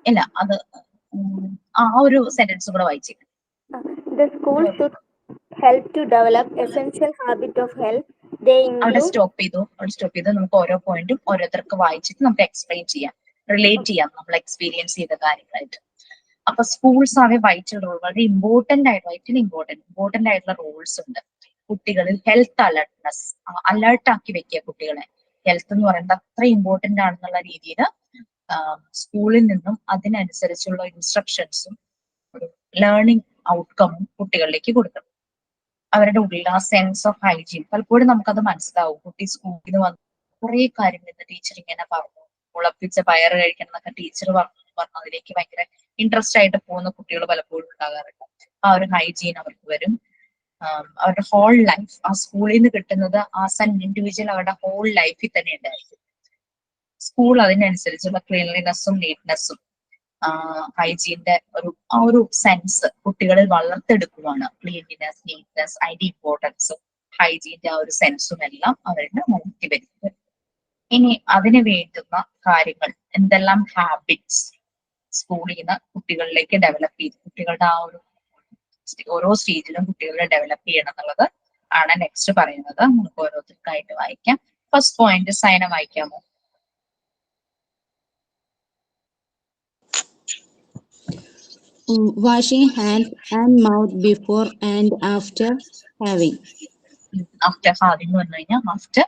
ഇല്ല, അത് ആ ഒരു sentence കൂടെ വായിച്ചേക്കും. The school should help to develop essential habit of health. They അവിടെ include stop ചെയ്തു നമുക്ക് ഓരോ പോയിന്റും ഓരോരുത്തർക്ക് വായിച്ചിട്ട് നമുക്ക് എക്സ്പ്ലെയിൻ ചെയ്യാം, റിലേറ്റ് ചെയ്യാം നമ്മൾ എക്സ്പീരിയൻസ് ചെയ്ത കാര്യങ്ങളായിട്ട്. അപ്പൊ സ്കൂൾസ് ആകെ വൈറ്റൽ റോൾ, വളരെ ഇമ്പോർട്ടന്റ് ആയിട്ടുള്ള റോൾസ് ഉണ്ട്. കുട്ടികളിൽ ഹെൽത്ത് അലർട്ട്നെസ്, അലേർട്ടാക്കി വെക്കുക കുട്ടികളെ. ഹെൽത്ത് എന്ന് പറയുന്നത് അത്ര ഇമ്പോർട്ടന്റ് ആണെന്നുള്ള രീതിയിൽ സ്കൂളിൽ നിന്നും അതിനനുസരിച്ചുള്ള ഇൻസ്ട്രക്ഷൻസും ഒരു ലേണിംഗ് ഔട്ട്കമും കുട്ടികളിലേക്ക് കൊടുക്കണം. അവരുടെ ഉള്ളിൽ ആ സെൻസ് ഓഫ് ഹൈജീൻ, പലപ്പോഴും നമുക്കത് മനസ്സിലാവും. കുട്ടി സ്കൂളിൽ നിന്ന് വന്ന് കുറെ കാര്യങ്ങൾ ടീച്ചർ ഇങ്ങനെ പറഞ്ഞു, മുളപ്പിച്ച പയറ് കഴിക്കണം എന്നൊക്കെ ടീച്ചർ പറഞ്ഞു അതിലേക്ക് ഭയങ്കര ഇൻട്രസ്റ്റ് ആയിട്ട് പോകുന്ന കുട്ടികൾ പലപ്പോഴും ഉണ്ടാകാറുണ്ട്. ആ ഒരു ഹൈജീൻ അവർക്ക് വരും. അവരുടെ ഹോൾ ലൈഫ് ആ സ്കൂളിൽ നിന്ന് കിട്ടുന്നത് ആസ് ആൻ ഇൻഡിവിജ്വൽ അവരുടെ ഹോൾ ലൈഫിൽ തന്നെ ഉണ്ടായിരിക്കും. സ്കൂൾ അതിനനുസരിച്ചുള്ള ക്ലീൻലിനെസ്സും നീറ്റ്നെസ്സും ഹൈജീന്റെ ഒരു സെൻസ് കുട്ടികളിൽ വളർത്തെടുക്കുവാണ്. ക്ലീൻലിനെസ്, നീറ്റ്നെസ്, അതിന്റെ ഇമ്പോർട്ടൻസും ഹൈജീന്റെ ആ ഒരു സെൻസും എല്ലാം അവരുടെ മുൻപി വരുന്നത്. ഇനി അതിന് വേണ്ടുന്ന കാര്യങ്ങൾ എന്തെല്ലാം ഹാബിറ്റ്സ് സ്കൂളിൽ നിന്ന് കുട്ടികളിലേക്ക് ഡെവലപ്പ് ചെയ്ത് കുട്ടികളുടെ ആ ഒരു ഓരോ സ്റ്റേജിലും കുട്ടികളെ ഡെവലപ്പ് ചെയ്യണം എന്നുള്ളത് ആണ് നെക്സ്റ്റ് പറയുന്നത്. നമുക്ക് ഓരോരുത്തർക്കായിട്ട് വായിക്കാം. ഫസ്റ്റ് പോയിന്റ് സൈന വായിക്കാമോ? Washing hands and mouth before and after having. After having എന്ന് പറഞ്ഞു കഴിഞ്ഞാൽ ആഫ്റ്റർ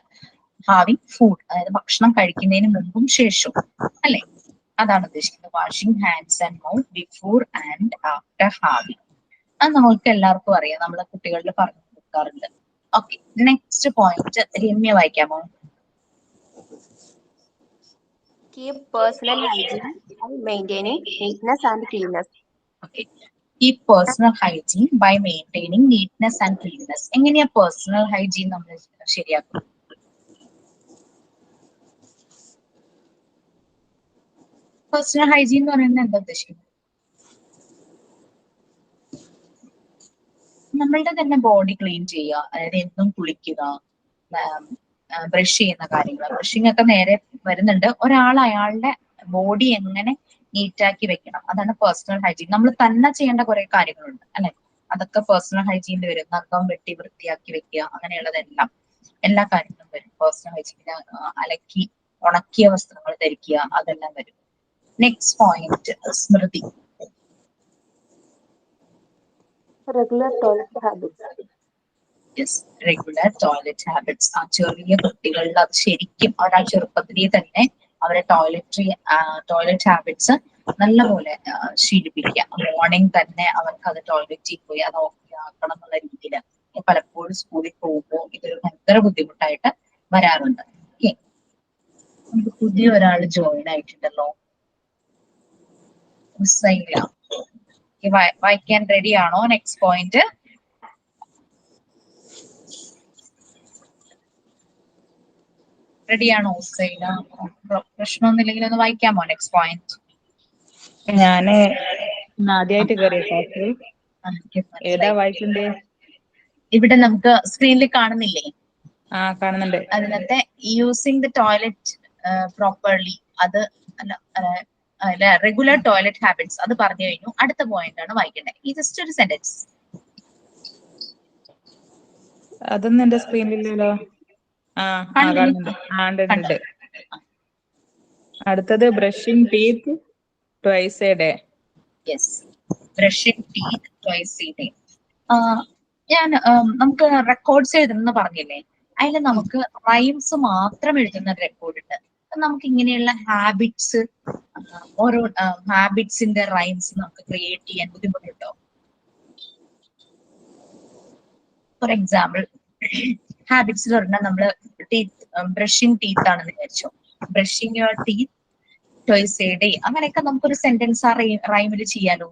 ഹാവിംഗ് ഫുഡ്, അതായത് ഭക്ഷണം കഴിക്കുന്നതിന് മുമ്പും ശേഷവും അല്ലെ, അതാണ് ഉദ്ദേശിക്കുന്നത്. Washing hands and mouth before and after having. അത് നമ്മൾക്ക് എല്ലാവർക്കും അറിയാം, നമ്മളെ കുട്ടികളിൽ പറഞ്ഞു കൊടുക്കാറുണ്ട്. ഓക്കെ, നെക്സ്റ്റ് പോയിന്റ് രമ്യ വായിക്കാമോ? Keep personal hygiene and maintaining neatness and cleanness. Okay. Keep personal hygiene by maintaining neatness and cleanliness. എങ്ങനെയാ പേഴ്സണൽ ഹൈജീൻ നമ്മൾ ശരിയാക്കും? പേഴ്സണൽ ഹൈജീൻ എന്ന് പറയുന്നത് എന്താ ഉദ്ദേശിക്കുന്നത്? നമ്മളുടെ തന്നെ ബോഡി ക്ലീൻ ചെയ്യുക, അതായത് എന്നും കുളിക്കുക, ബ്രഷ് ചെയ്യുന്ന കാര്യങ്ങൾ. ബ്രഷിംഗ് ഒക്കെ നേരെ വരുന്നുണ്ട്. ഒരാൾ അയാളുടെ ബോഡി എങ്ങനെ നീറ്റാക്കി വെക്കണം, അതാണ് പേഴ്സണൽ ഹൈജീൻ. നമ്മൾ തന്നെ ചെയ്യേണ്ട കുറെ കാര്യങ്ങളുണ്ട് അല്ലെ, അതൊക്കെ പേഴ്സണൽ ഹൈജീനിൽ വരും. നഖം വെട്ടി വൃത്തിയാക്കി വെക്കുക, അങ്ങനെയുള്ളതെല്ലാം എല്ലാ കാര്യങ്ങളും വരും പേഴ്സണൽ ഹൈജീനിൽ. അലക്കി ഉണക്കിയ വസ്ത്രങ്ങൾ ധരിക്കുക, അതെല്ലാം വരും. നെക്സ്റ്റ് പോയിന്റ് സ്മൃതി. Regular toilet habits. Yes, regular toilet habits. ആ ചെറിയ കുട്ടികളിൽ അത് ശരിക്കും അവരാ ചെറുപ്പത്തിലേ തന്നെ അവരെ ടോയ്ലറ്റ് ഹാബിറ്റ്സ് നല്ലപോലെ ശീലിപ്പിക്കുക. മോർണിംഗ് തന്നെ അവർക്ക് അത് ടോയ്ലറ്റിൽ പോയി അത് ഓക്കെ ആക്കണം എന്നുള്ള രീതിയിൽ പലപ്പോഴും സ്കൂളിൽ പോകുമ്പോൾ ഇതൊരു ഭയങ്കര ബുദ്ധിമുട്ടായിട്ട് വരാറുണ്ട്. ഓക്കെ, നമുക്ക് പുതിയ ഒരാൾ ജോയിൻ ആയിട്ടുണ്ടല്ലോ, വായിക്കാൻ റെഡി ആണോ? നെക്സ്റ്റ് പോയിന്റ് റെഡിയാണോ സൈന? പ്രശ്നമൊന്നുമില്ലെങ്കിൽ ഒന്ന് വായിക്കാമോ നെക്സ്റ്റ് പോയിന്റ്? ഞാന് ആദ്യമായിട്ട് കയറിയ ക്ലാസ്സിൽ ഏതാ വായിക്കണ്ടേ? ഇവിടെ നമുക്ക് സ്ക്രീനിൽ കാണുന്നില്ലേ? കാണുന്നുണ്ട്. അതിനകത്തെ യൂസിങ് ദ ടോയ്ലറ്റ് പ്രോപ്പർലി, അത് അല്ല റെഗുലർ ടോയ്ലറ്റ് ഹാബിറ്റ്സ് അത് പറഞ്ഞു കഴിഞ്ഞു. അടുത്ത പോയിന്റ് ആണ് വായിക്കേണ്ടത്. ഈ ജസ്റ്റ് ഒരു സെന്റൻസ്. അതൊന്നും എന്റെ സ്ക്രീനിലില്ലല്ലോ. കാണുന്നുണ്ട്. അടുത്തത് brushing teeth twice A day. Yes, brushing teeth twice A day. ഞാൻ നമുക്ക് റെക്കോർഡ്സ് എഴുതുന്ന പറഞ്ഞില്ലേ, അതിൽ നമുക്ക് റൈംസ് മാത്രം എഴുതുന്ന റെക്കോർഡ് ഉണ്ട്. നമുക്ക് ഇങ്ങനെയുള്ള ഹാബിറ്റ്സ്, ഓരോ ഹാബിറ്റ്സിന്റെ റൈംസ് നമുക്ക് ക്രിയേറ്റ് ചെയ്യാൻ ബുദ്ധിമുട്ടുണ്ടോ? ഫോർ എക്സാമ്പിൾ, ഹാബിറ്റ്സിൽ പറഞ്ഞാൽ നമ്മള് ബ്രഷിംഗ് ടീത്ത് ആണെന്ന് വിചാരിച്ചോ, brushing your teeth twice A day, അങ്ങനെയൊക്കെ നമുക്കൊരു സെന്റൻസ് ആ റൈമിൽ ചെയ്യാലോ.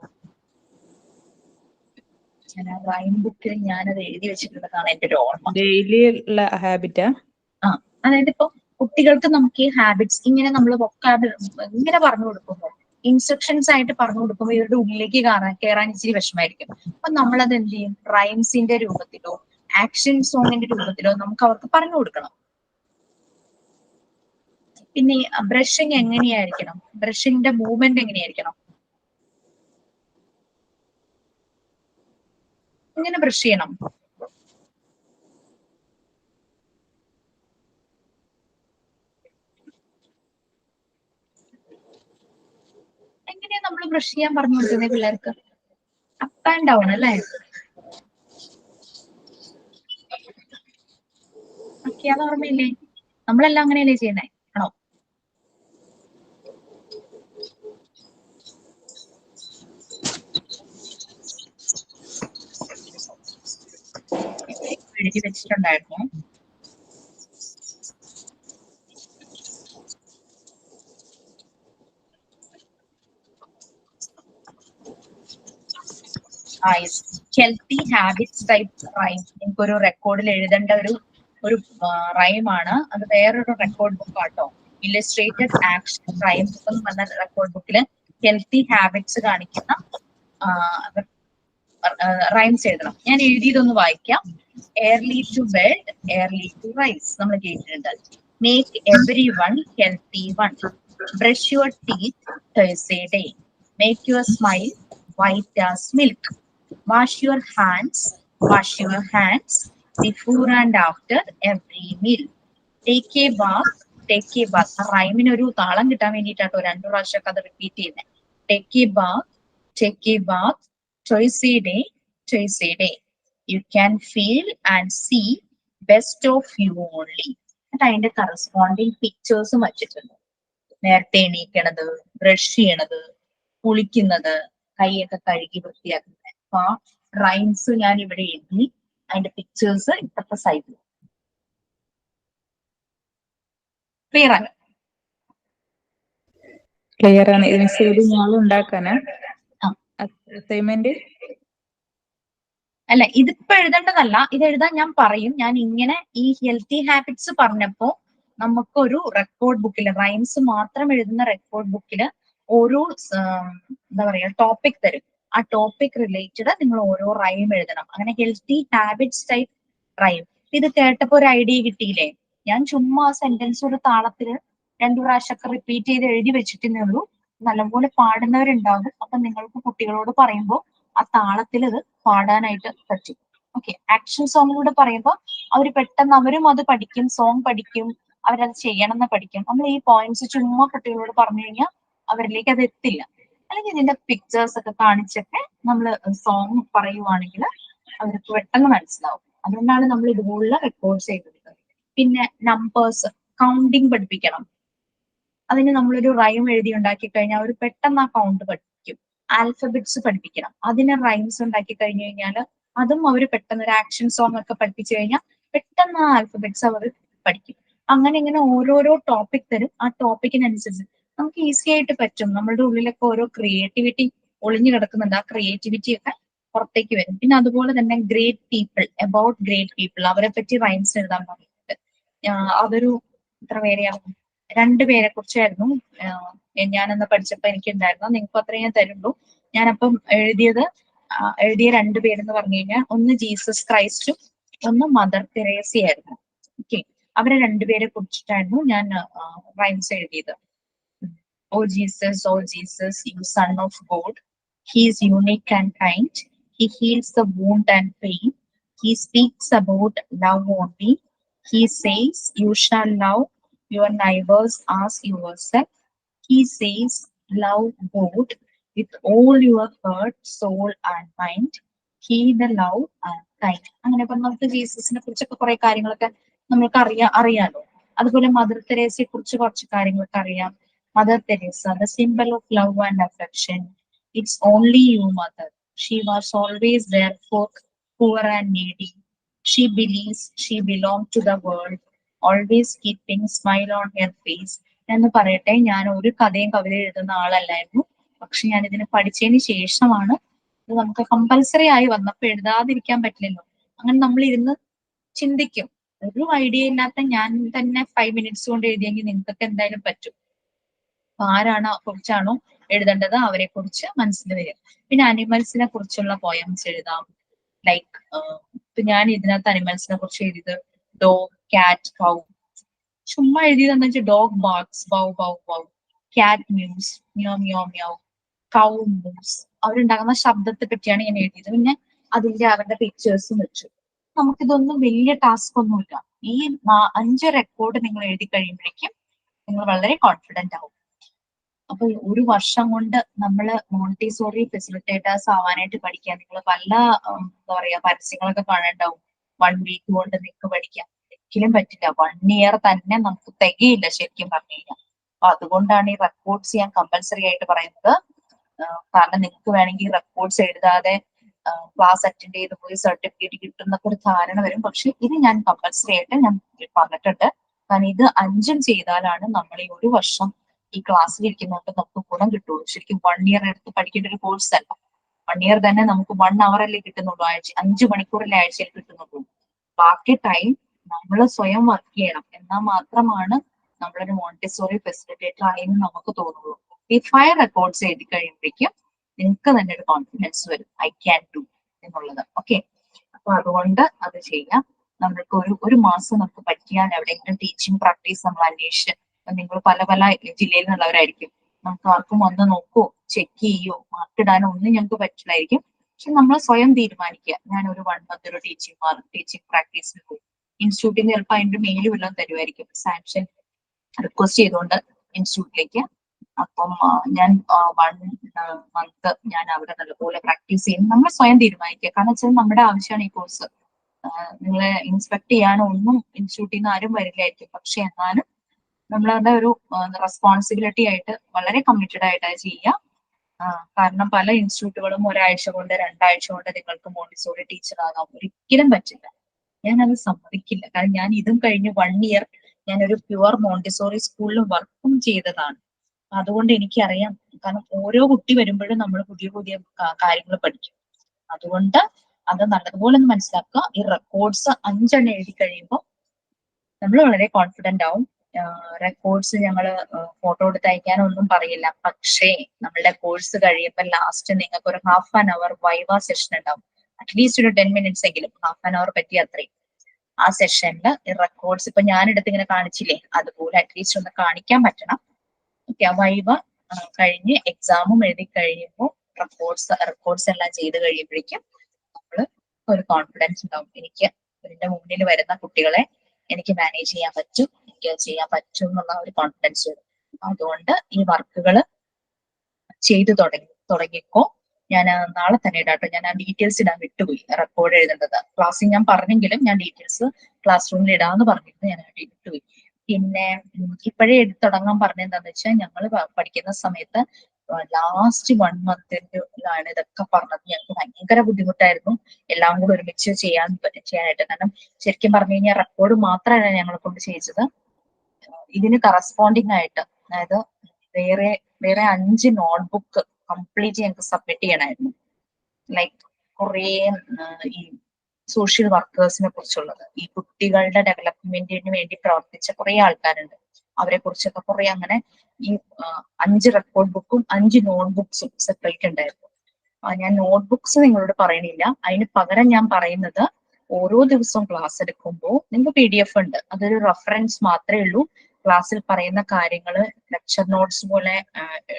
ഞാൻ ആ റൈം ബുക്കിൽ ഞാനത് എഴുതി വെച്ചിട്ടുള്ളതാണ് എന്റെ ഒരു ഓർമ്മ. ഡെയിലി ഉള്ള ഹാബിറ്റാ? അതായത് ഇപ്പൊ കുട്ടികൾക്ക് നമുക്ക് ഈ ഹാബിറ്റ്സ് ഇങ്ങനെ നമ്മൾ ഇങ്ങനെ പറഞ്ഞു കൊടുക്കുമ്പോൾ, ഇൻസ്ട്രക്ഷൻസ് ആയിട്ട് പറഞ്ഞു കൊടുക്കുമ്പോൾ ഇവരുടെ ഉള്ളിലേക്ക് കയറാൻ ഇച്ചിരി വിഷമായിരിക്കും. അപ്പൊ നമ്മളത് എന്ത് ചെയ്യും? റൈംസിന്റെ രൂപത്തിലോ ആക്ഷൻ സോങ്ങിന്റെ രൂപത്തിലോ നമുക്ക് അവർക്ക് പറഞ്ഞു കൊടുക്കണം. പിന്നെ ബ്രഷിങ് എങ്ങനെയായിരിക്കണം? ബ്രഷിങ്ങിന്റെ മൂവ്മെന്റ് എങ്ങനെയായിരിക്കണം? ഇങ്ങനെ ബ്രഷ് ചെയ്യണം. എങ്ങനെയാ നമ്മൾ ബ്രഷ് ചെയ്യാൻ പറഞ്ഞു കൊടുക്കുന്നത് പിള്ളേർക്ക്? അപ്പ് ആൻഡ് ഡൗൺ അല്ലേ? ഓക്കെ, അത് ഓർമ്മയില്ലേ? നമ്മളെല്ലാം അങ്ങനെയല്ലേ ചെയ്യുന്നേ? ആണോ? എഴുതി വെച്ചിട്ടുണ്ടായിരുന്നു. Healthy habits type rhyme. എനിക്കൊരു റെക്കോർഡിൽ എഴുതേണ്ട ഒരു റൈമാണ്. അത് വേറൊരു റെക്കോർഡ് ബുക്ക് ആട്ടോ. ഇല്ലസ്ട്രേറ്റഡ് ആക്ഷൻ റൈം ബുക്ക് എന്ന് പറഞ്ഞ റെക്കോർഡ് ബുക്കിൽ ഹെൽത്തി ഹാബിറ്റ്സ് കാണിക്കുന്ന റൈംസ് എഴുതണം. ഞാൻ എഴുതിയതൊന്ന് വായിക്കാം. early to bed, early to rise. നമ്മൾ കേട്ടിട്ടുണ്ട്. Make everyone healthy one. Brush your teeth Thursday day. Make your smile white as milk. Wash your hands before and after every meal. Take a bath. റൈമിന് ഒരു താളം കിട്ടാൻ വേണ്ടിയിട്ടാട്ടോ 2 പ്രാവശ്യമൊക്കെ അത് repeat ചെയ്യുന്നത്. Take a bath twice a day. You can feel and see best of you only. അതിന്റെ corresponding പിക്ചേഴ്സും വച്ചിട്ടുണ്ട്. നേരത്തെ എണീക്കണത്, brush ചെയ്യണത്, കുളിക്കുന്നത്, കൈയൊക്കെ കഴുകി വൃത്തിയാക്കുന്നത്. അപ്പൊ ആ റൈംസ് ഞാൻ ഇവിടെ എഴുതി, അതിന്റെ പിക്ചേഴ്സ് ഇപ്പത്തെ സൈഡിൽ. ക്ലിയർ ആണ്? ക്ലിയർ ആണ്. ഞാൻ ഉണ്ടാക്കാനാ അസൈൻമെന്റ്? അല്ല, ഇതിപ്പോ എഴുതേണ്ടതല്ല. ഇത് എഴുതാൻ ഞാൻ പറയും. ഞാൻ ഇങ്ങനെ ഈ ഹെൽത്തി ഹാബിറ്റ്സ് പറഞ്ഞപ്പോ നമുക്കൊരു റെക്കോർഡ് ബുക്കിൽ റൈംസ് മാത്രം എഴുതുന്ന റെക്കോർഡ് ബുക്കിൽ ഓരോ എന്താ പറയാ ടോപ്പിക് തരും. ആ ടോപ്പിക് റിലേറ്റഡ് നിങ്ങൾ ഓരോ റൈം എഴുതണം. അങ്ങനെ ഹെൽത്തി ഹാബിറ്റ്സ് ടൈപ്പ് റൈം. ഇത് കേട്ടപ്പോ ഒരു ഐഡിയ കിട്ടിയില്ലേ? ഞാൻ ചുമ്മാ സെന്റൻസ് ഒരു താളത്തില് 2 പ്രാവശ്യമൊക്കെ റിപ്പീറ്റ് ചെയ്ത് എഴുതി വെച്ചിട്ടേ ഉള്ളൂ. നല്ലപോലെ പാടുന്നവരുണ്ടാകും. അപ്പൊ നിങ്ങൾക്ക് കുട്ടികളോട് പറയുമ്പോൾ ആ താളത്തിൽ അത് പാടാനായിട്ട് പറ്റും. ഓക്കെ. ആക്ഷൻ സോങ്ങിലൂടെ പറയുമ്പോൾ അവർ പെട്ടെന്ന് അവരും അത് പഠിക്കും, സോങ് പഠിക്കും, അവരത് ചെയ്യണം എന്ന് പഠിക്കും. നമ്മൾ ഈ പോയിന്റ്സ് ചുമ്മാ കുട്ടികളോട് പറഞ്ഞു കഴിഞ്ഞാൽ അവരിലേക്ക് അത് എത്തില്ല. അല്ലെങ്കിൽ ഇതിന്റെ പിക്ചേഴ്സ് ഒക്കെ കാണിച്ചൊക്കെ നമ്മൾ സോങ് പറയുവാണെങ്കിൽ അവർക്ക് പെട്ടെന്ന് മനസ്സിലാവും. അതുകൊണ്ടാണ് നമ്മൾ ഇതുപോലുള്ള റെക്കോർഡ്സ് ചെയ്തെടുക്കുന്നത്. പിന്നെ നമ്പേഴ്സ് കൗണ്ടിങ് പഠിപ്പിക്കണം. അതിന് നമ്മളൊരു റൈം എഴുതി ഉണ്ടാക്കി കഴിഞ്ഞാൽ അവർ പെട്ടെന്ന് ആ കൗണ്ട് പഠിക്കും. ആൽഫബറ്റ്സ് പഠിപ്പിക്കണം. അതിന് റൈംസ് ഉണ്ടാക്കി കഴിഞ്ഞു കഴിഞ്ഞാൽ അതും അവർ പെട്ടെന്ന് ഒരു ആക്ഷൻ സോങ് ഒക്കെ പഠിപ്പിച്ചു കഴിഞ്ഞാൽ പെട്ടെന്ന് ആ ആൽഫബറ്റ്സ് അവർ പഠിക്കും. അങ്ങനെ ഇങ്ങനെ ഓരോരോ ടോപ്പിക് തരും. ആ ടോപ്പിക്കിനനുസരിച്ച് നമുക്ക് ഈസി ആയിട്ട് പറ്റും. നമ്മളുടെ ഉള്ളിലൊക്കെ ഓരോ ക്രിയേറ്റിവിറ്റി ഒളിഞ്ഞു കിടക്കുന്നുണ്ട്. ആ ക്രിയേറ്റിവിറ്റി ഒക്കെ പുറത്തേക്ക് വരും. പിന്നെ അതുപോലെ തന്നെ great people, about great people, അവരെ പറ്റി റൈംസ് എഴുതാൻ പറഞ്ഞിട്ടുണ്ട്. അതൊരു എത്ര പേരെയാവും, 2 പേരെ കുറിച്ചായിരുന്നു ഞാനെന്ന് പഠിച്ചപ്പോ എനിക്ക് ഉണ്ടായിരുന്നു. നിങ്ങൾക്ക് അത്രയും ഞാൻ തരുള്ളൂ. ഞാനപ്പം എഴുതിയ 2 പേരെന്ന് പറഞ്ഞു കഴിഞ്ഞാൽ ഒന്ന് ജീസസ് ക്രൈസ്റ്റും ഒന്ന് മദർ തെരേസയായിരുന്നു. ഓക്കെ. അവരെ 2 പേരെ കുറിച്ചിട്ടായിരുന്നു ഞാൻ റൈംസ് എഴുതിയത്. Oh Jesus, you son of God. He is unique and kind. He heals the wound and pain. He speaks about love only. He says, you shall love your neighbors as yourself. He says, love God with all your heart, soul and mind. He the love and kind. അങ്ങനെ ഇപ്പൊ നമുക്ക് ജീസസിനെ കുറിച്ചൊക്കെ കുറെ കാര്യങ്ങളൊക്കെ നമ്മൾക്ക് അറിയാലോ. അതുപോലെ mother തെരേസയെ കുറിച്ച് കുറച്ച് കാര്യങ്ങളൊക്കെ അറിയാം. Mother Teresa, the symbol of love and affection. It's only you, Mother. She was always there for poor and needy. She believes she belonged to the world, always keeping smile on her face. എന്ന് പറയട്ടെ, ഞാൻ ഒരു കഥയും കവിത എഴുതുന്ന ആളല്ലായിരുന്നു. പക്ഷെ ഞാൻ ഇതിന് പഠിച്ചതിന് ശേഷമാണ് ഇത് നമുക്ക് കമ്പൽസറി ആയി വന്നപ്പോൾ എഴുതാതിരിക്കാൻ പറ്റില്ലല്ലോ. അങ്ങനെ നമ്മൾ ഇരുന്ന് ചിന്തിക്കും. ഒരു ഐഡിയ ഇല്ലാത്ത ഞാൻ തന്നെ 5 മിനിറ്റ്സ് കൊണ്ട് എഴുതിയെങ്കിൽ നിങ്ങൾക്കൊക്കെ എന്തായാലും പറ്റും. ആരാണോ കുറിച്ചാണോ എഴുതേണ്ടത് അവരെ കുറിച്ച് മനസ്സിൽ വരും. പിന്നെ അനിമൽസിനെ കുറിച്ചുള്ള പോയംസ് എഴുതാം. ലൈക്ക് ഇപ്പൊ ഞാൻ ഇതിനകത്ത് അനിമൽസിനെ കുറിച്ച് എഴുതിയത് ഡോഗ്, കാറ്റ്, കൗ. ചുമ്മാ എഴുതിയതെന്ന് വെച്ചാൽ dog barks, bow bow bow, കാറ്റ് മ്യൂസ്, മ്യോ മ്യോ മ്യോ, കൗ മൂസ്. അവരുണ്ടാകുന്ന ശബ്ദത്തെ പറ്റിയാണ് ഞാൻ എഴുതിയത്. പിന്നെ അതിന്റെ അവരുടെ പിക്ചേഴ്സും വെച്ചു. നമുക്കിതൊന്നും വലിയ ടാസ്ക് ഒന്നുമില്ല. ഈ 5 റെക്കോർഡ് നിങ്ങൾ എഴുതി കഴിയുമ്പോഴേക്കും നിങ്ങൾ വളരെ കോൺഫിഡന്റ് ആവും. അപ്പൊ ഒരു വർഷം കൊണ്ട് നമ്മള് മോണ്ടിസോറി ഫെസിലിറ്റേറ്റേഴ്സ് ആവാനായിട്ട് പഠിക്കാം. നിങ്ങൾ പല എന്താ പറയാ പരസ്യങ്ങളൊക്കെ കാണണ്ടാവും. 1 വീക്ക് കൊണ്ട് നിങ്ങൾക്ക് പഠിക്കാം. ഒരിക്കലും പറ്റില്ല. 1 ഇയർ തന്നെ നമുക്ക് തികയില്ല ശരിക്കും പറഞ്ഞു കഴിഞ്ഞാൽ. അപ്പൊ അതുകൊണ്ടാണ് ഈ റെക്കോർഡ്സ് ഞാൻ കമ്പൽസറി ആയിട്ട് പറയുന്നത്. കാരണം നിങ്ങൾക്ക് വേണമെങ്കിൽ റെക്കോർഡ്സ് എഴുതാതെ ക്ലാസ് അറ്റൻഡ് ചെയ്ത് പോയി സർട്ടിഫിക്കറ്റ് കിട്ടുന്നൊക്കെ ഒരു ധാരണ വരും. പക്ഷെ ഇത് ഞാൻ കമ്പൽസറി ആയിട്ട് ഞാൻ പറഞ്ഞിട്ടുണ്ട്. കാരണം ഇത് 5ഉം ചെയ്താലാണ് നമ്മൾ ഈ ഒരു വർഷം ഈ ക്ലാസ്സിൽ ഇരിക്കുന്നതുകൊണ്ട് നമുക്ക് ഗുണം കിട്ടുള്ളൂ. ശരിക്കും 1 ഇയർ എടുത്ത് പഠിക്കേണ്ട ഒരു കോഴ്സ് അല്ല. 1 ഇയർ തന്നെ നമുക്ക് 1 hour അല്ലേ കിട്ടുന്നുള്ളൂ, 5 മണിക്കൂറല്ലേ ആഴ്ചയിൽ കിട്ടുന്നുള്ളൂ. ബാക്കി ടൈം നമ്മൾ സ്വയം വർക്ക് ചെയ്യണം, എന്നാൽ മാത്രമാണ് നമ്മളൊരു മോണ്ടിസോറി ഫെസിലിറ്റേറ്റർ ആയെന്ന് നമുക്ക് തോന്നുള്ളൂ. ഈ 5 റെക്കോർഡ്സ് എഴുതി കഴിയുമ്പോഴേക്കും നിങ്ങൾക്ക് തന്നെ ഒരു കോൺഫിഡൻസ് വരും, ഐ ക്യാൻ ഡു എന്നുള്ളത്. ഓക്കെ, അപ്പൊ അതുകൊണ്ട് അത് ചെയ്യാം. നമ്മൾക്ക് ഒരു മാസം നമുക്ക് പറ്റിയാൽ എവിടെയെങ്കിലും ടീച്ചിങ് പ്രാക്ടീസ് നമ്മൾ അന്വേഷിച്ച്, നിങ്ങൾ പല പല ജില്ലയിൽ നിന്നുള്ളവരായിരിക്കും, നമുക്ക് ആർക്കും വന്ന് നോക്കുവോ ചെക്ക് ചെയ്യോ മാർക്ക് ഇടാനോ ഒന്നും ഞങ്ങൾക്ക് പറ്റില്ലായിരിക്കും. പക്ഷെ നമ്മൾ സ്വയം തീരുമാനിക്കുക, ഞാൻ ഒരു 1 month ഒരു ടീച്ചിങ് പ്രാക്ടീസിന് പോയി. ഇൻസ്റ്റിറ്റ്യൂട്ടിൽ നിന്ന് ചിലപ്പോൾ അതിന്റെ മെയിലും എല്ലാം തരുമായിരിക്കും, സാങ്ഷൻ റിക്വസ്റ്റ് ചെയ്തുകൊണ്ട് ഇൻസ്റ്റിറ്റ്യൂട്ടിലേക്ക്. അപ്പം ഞാൻ 1 month ഞാൻ അവിടെ നല്ലപോലെ പ്രാക്ടീസ് ചെയ്യും. നമ്മൾ സ്വയം തീരുമാനിക്കുക, കാരണം വെച്ചാൽ നമ്മുടെ ആവശ്യമാണ് ഈ കോഴ്സ്. നിങ്ങളെ ഇൻസ്പെക്ട് ചെയ്യാനോ ഒന്നും ഇൻസ്റ്റിറ്റ്യൂട്ടിൽ നിന്ന് ആരും വരില്ലായിരിക്കും, പക്ഷെ എന്നാലും നമ്മളവിടെ ഒരു റെസ്പോൺസിബിലിറ്റി ആയിട്ട് വളരെ കമ്മിറ്റഡ് ആയിട്ട് അത് ചെയ്യുക. കാരണം പല ഇൻസ്റ്റിറ്റ്യൂട്ടുകളും 1 ആഴ്ച കൊണ്ട് 2 ആഴ്ച കൊണ്ട് നിങ്ങൾക്ക് മോണ്ടിസോറി ടീച്ചർ ആകാം, ഒരിക്കലും പറ്റില്ല. ഞാൻ അത് സമ്മതിക്കില്ല, കാരണം ഞാൻ ഇതും കഴിഞ്ഞ് 1 year ഞാൻ ഒരു പ്യുവർ മോണ്ടിസോറി സ്കൂളിൽ വർക്കും ചെയ്തതാണ്. അതുകൊണ്ട് എനിക്കറിയാം, കാരണം ഓരോ കുട്ടി വരുമ്പോഴും നമ്മൾ പുതിയ പുതിയ കാര്യങ്ങൾ പഠിക്കും. അതുകൊണ്ട് അത് നല്ലതുപോലെ ഒന്ന് മനസ്സിലാക്കുക. ഈ റെക്കോർഡ്സ് 5 എണ്ണം എഴുതി കഴിയുമ്പോൾ നമ്മൾ വളരെ കോൺഫിഡന്റ് ആവും. റെക്കോർഡ്സ് ഞങ്ങൾ ഫോട്ടോ എടുത്ത് അയക്കാനൊന്നും പറയില്ല, പക്ഷേ നമ്മളുടെ കോഴ്സ് കഴിയുമ്പോൾ ലാസ്റ്റ് നിങ്ങൾക്ക് ഒരു 1/2 hour വൈവ സെഷൻ ഉണ്ടാവും. അറ്റ്ലീസ്റ്റ് ഒരു 10 minutes എങ്കിലും, 1/2 hour പറ്റി അത്രയും. ആ സെഷനിൽ ഈ റെക്കോർഡ്സ് ഇപ്പൊ ഞാനെടുത്ത് ഇങ്ങനെ കാണിച്ചില്ലേ, അതുപോലെ അറ്റ്ലീസ്റ്റ് ഒന്ന് കാണിക്കാൻ പറ്റണം. ഓക്കെ, വൈവ കഴിഞ്ഞ് എക്സാമും എഴുതി കഴിയുമ്പോൾ റെക്കോർഡ്സ് എല്ലാം ചെയ്ത് കഴിയുമ്പോഴേക്കും നമ്മൾ ഒരു കോൺഫിഡൻസ് ഉണ്ടാവും, എനിക്ക് ഇതിന്റെ മുന്നിൽ വരുന്ന കുട്ടികളെ എനിക്ക് മാനേജ് ചെയ്യാൻ പറ്റും, എനിക്ക് ചെയ്യാൻ പറ്റും എന്നുള്ള ഒരു കോൺഫിഡൻസ് വരും. അതുകൊണ്ട് ഈ വർക്കുകൾ ചെയ്തു തുടങ്ങിക്കോ. ഞാൻ നാളെ തന്നെ ഇടാട്ടോ. ഞാൻ ആ ഡീറ്റെയിൽസ് ഇടാൻ വിട്ടുപോയി, റെക്കോർഡ് എഴുതേണ്ടത്. ക്ലാസ്സിൽ ഞാൻ പറഞ്ഞെങ്കിലും ഞാൻ ഡീറ്റെയിൽസ് ക്ലാസ് റൂമിൽ ഇടാന്ന് പറഞ്ഞിട്ട് ഞാൻ വിട്ടുപോയി. പിന്നെ ഇപ്പോഴേ എടുത്ത് തുടങ്ങാൻ പറഞ്ഞെന്താന്ന് വെച്ചാൽ, ഞങ്ങൾ പഠിക്കുന്ന സമയത്ത് ലാസ്റ്റ് 1 month ഇതൊക്കെ പറഞ്ഞത്. ഞങ്ങൾക്ക് ഭയങ്കര ബുദ്ധിമുട്ടായിരുന്നു എല്ലാം കൂടെ ഒരുമിച്ച് ചെയ്യാനായിട്ട്. കാരണം ശരിക്കും പറഞ്ഞു കഴിഞ്ഞാൽ റെക്കോർഡ് മാത്രമല്ല ഞങ്ങളെ കൊണ്ട് ചെയ്യിച്ചത്, ഇതിന് കറസ്പോണ്ടിങ് ആയിട്ട്, അതായത് വേറെ 5 നോട്ട്ബുക്ക് കംപ്ലീറ്റ് ഞങ്ങൾക്ക് സബ്മിറ്റ് ചെയ്യണമായിരുന്നു. ലൈക്ക് കുറേ ഈ സോഷ്യൽ വർക്കേഴ്സിനെ കുറിച്ചുള്ളത്, ഈ കുട്ടികളുടെ ഡെവലപ്മെന്റിന് വേണ്ടി പ്രവർത്തിച്ച കുറെ ആൾക്കാരുണ്ട്, അവരെ കുറിച്ചൊക്കെ കുറെ. അങ്ങനെ ഈ 5 റെക്കോർഡ് ബുക്കും 5 നോട്ട്ബുക്സും സെപ്പറേറ്റ് ഉണ്ടായിരുന്നു. ഞാൻ നോട്ട്ബുക്സ് നിങ്ങളോട് പറയണില്ല, അതിന് പകരം ഞാൻ പറയുന്നത്, ഓരോ ദിവസവും ക്ലാസ് എടുക്കുമ്പോൾ നിങ്ങൾക്ക് PDF ഉണ്ട്, അതൊരു റെഫറൻസ് മാത്രമേ ഉള്ളൂ. ക്ലാസ്സിൽ പറയുന്ന കാര്യങ്ങൾ ലെക്ചർ നോട്ട്സ് പോലെ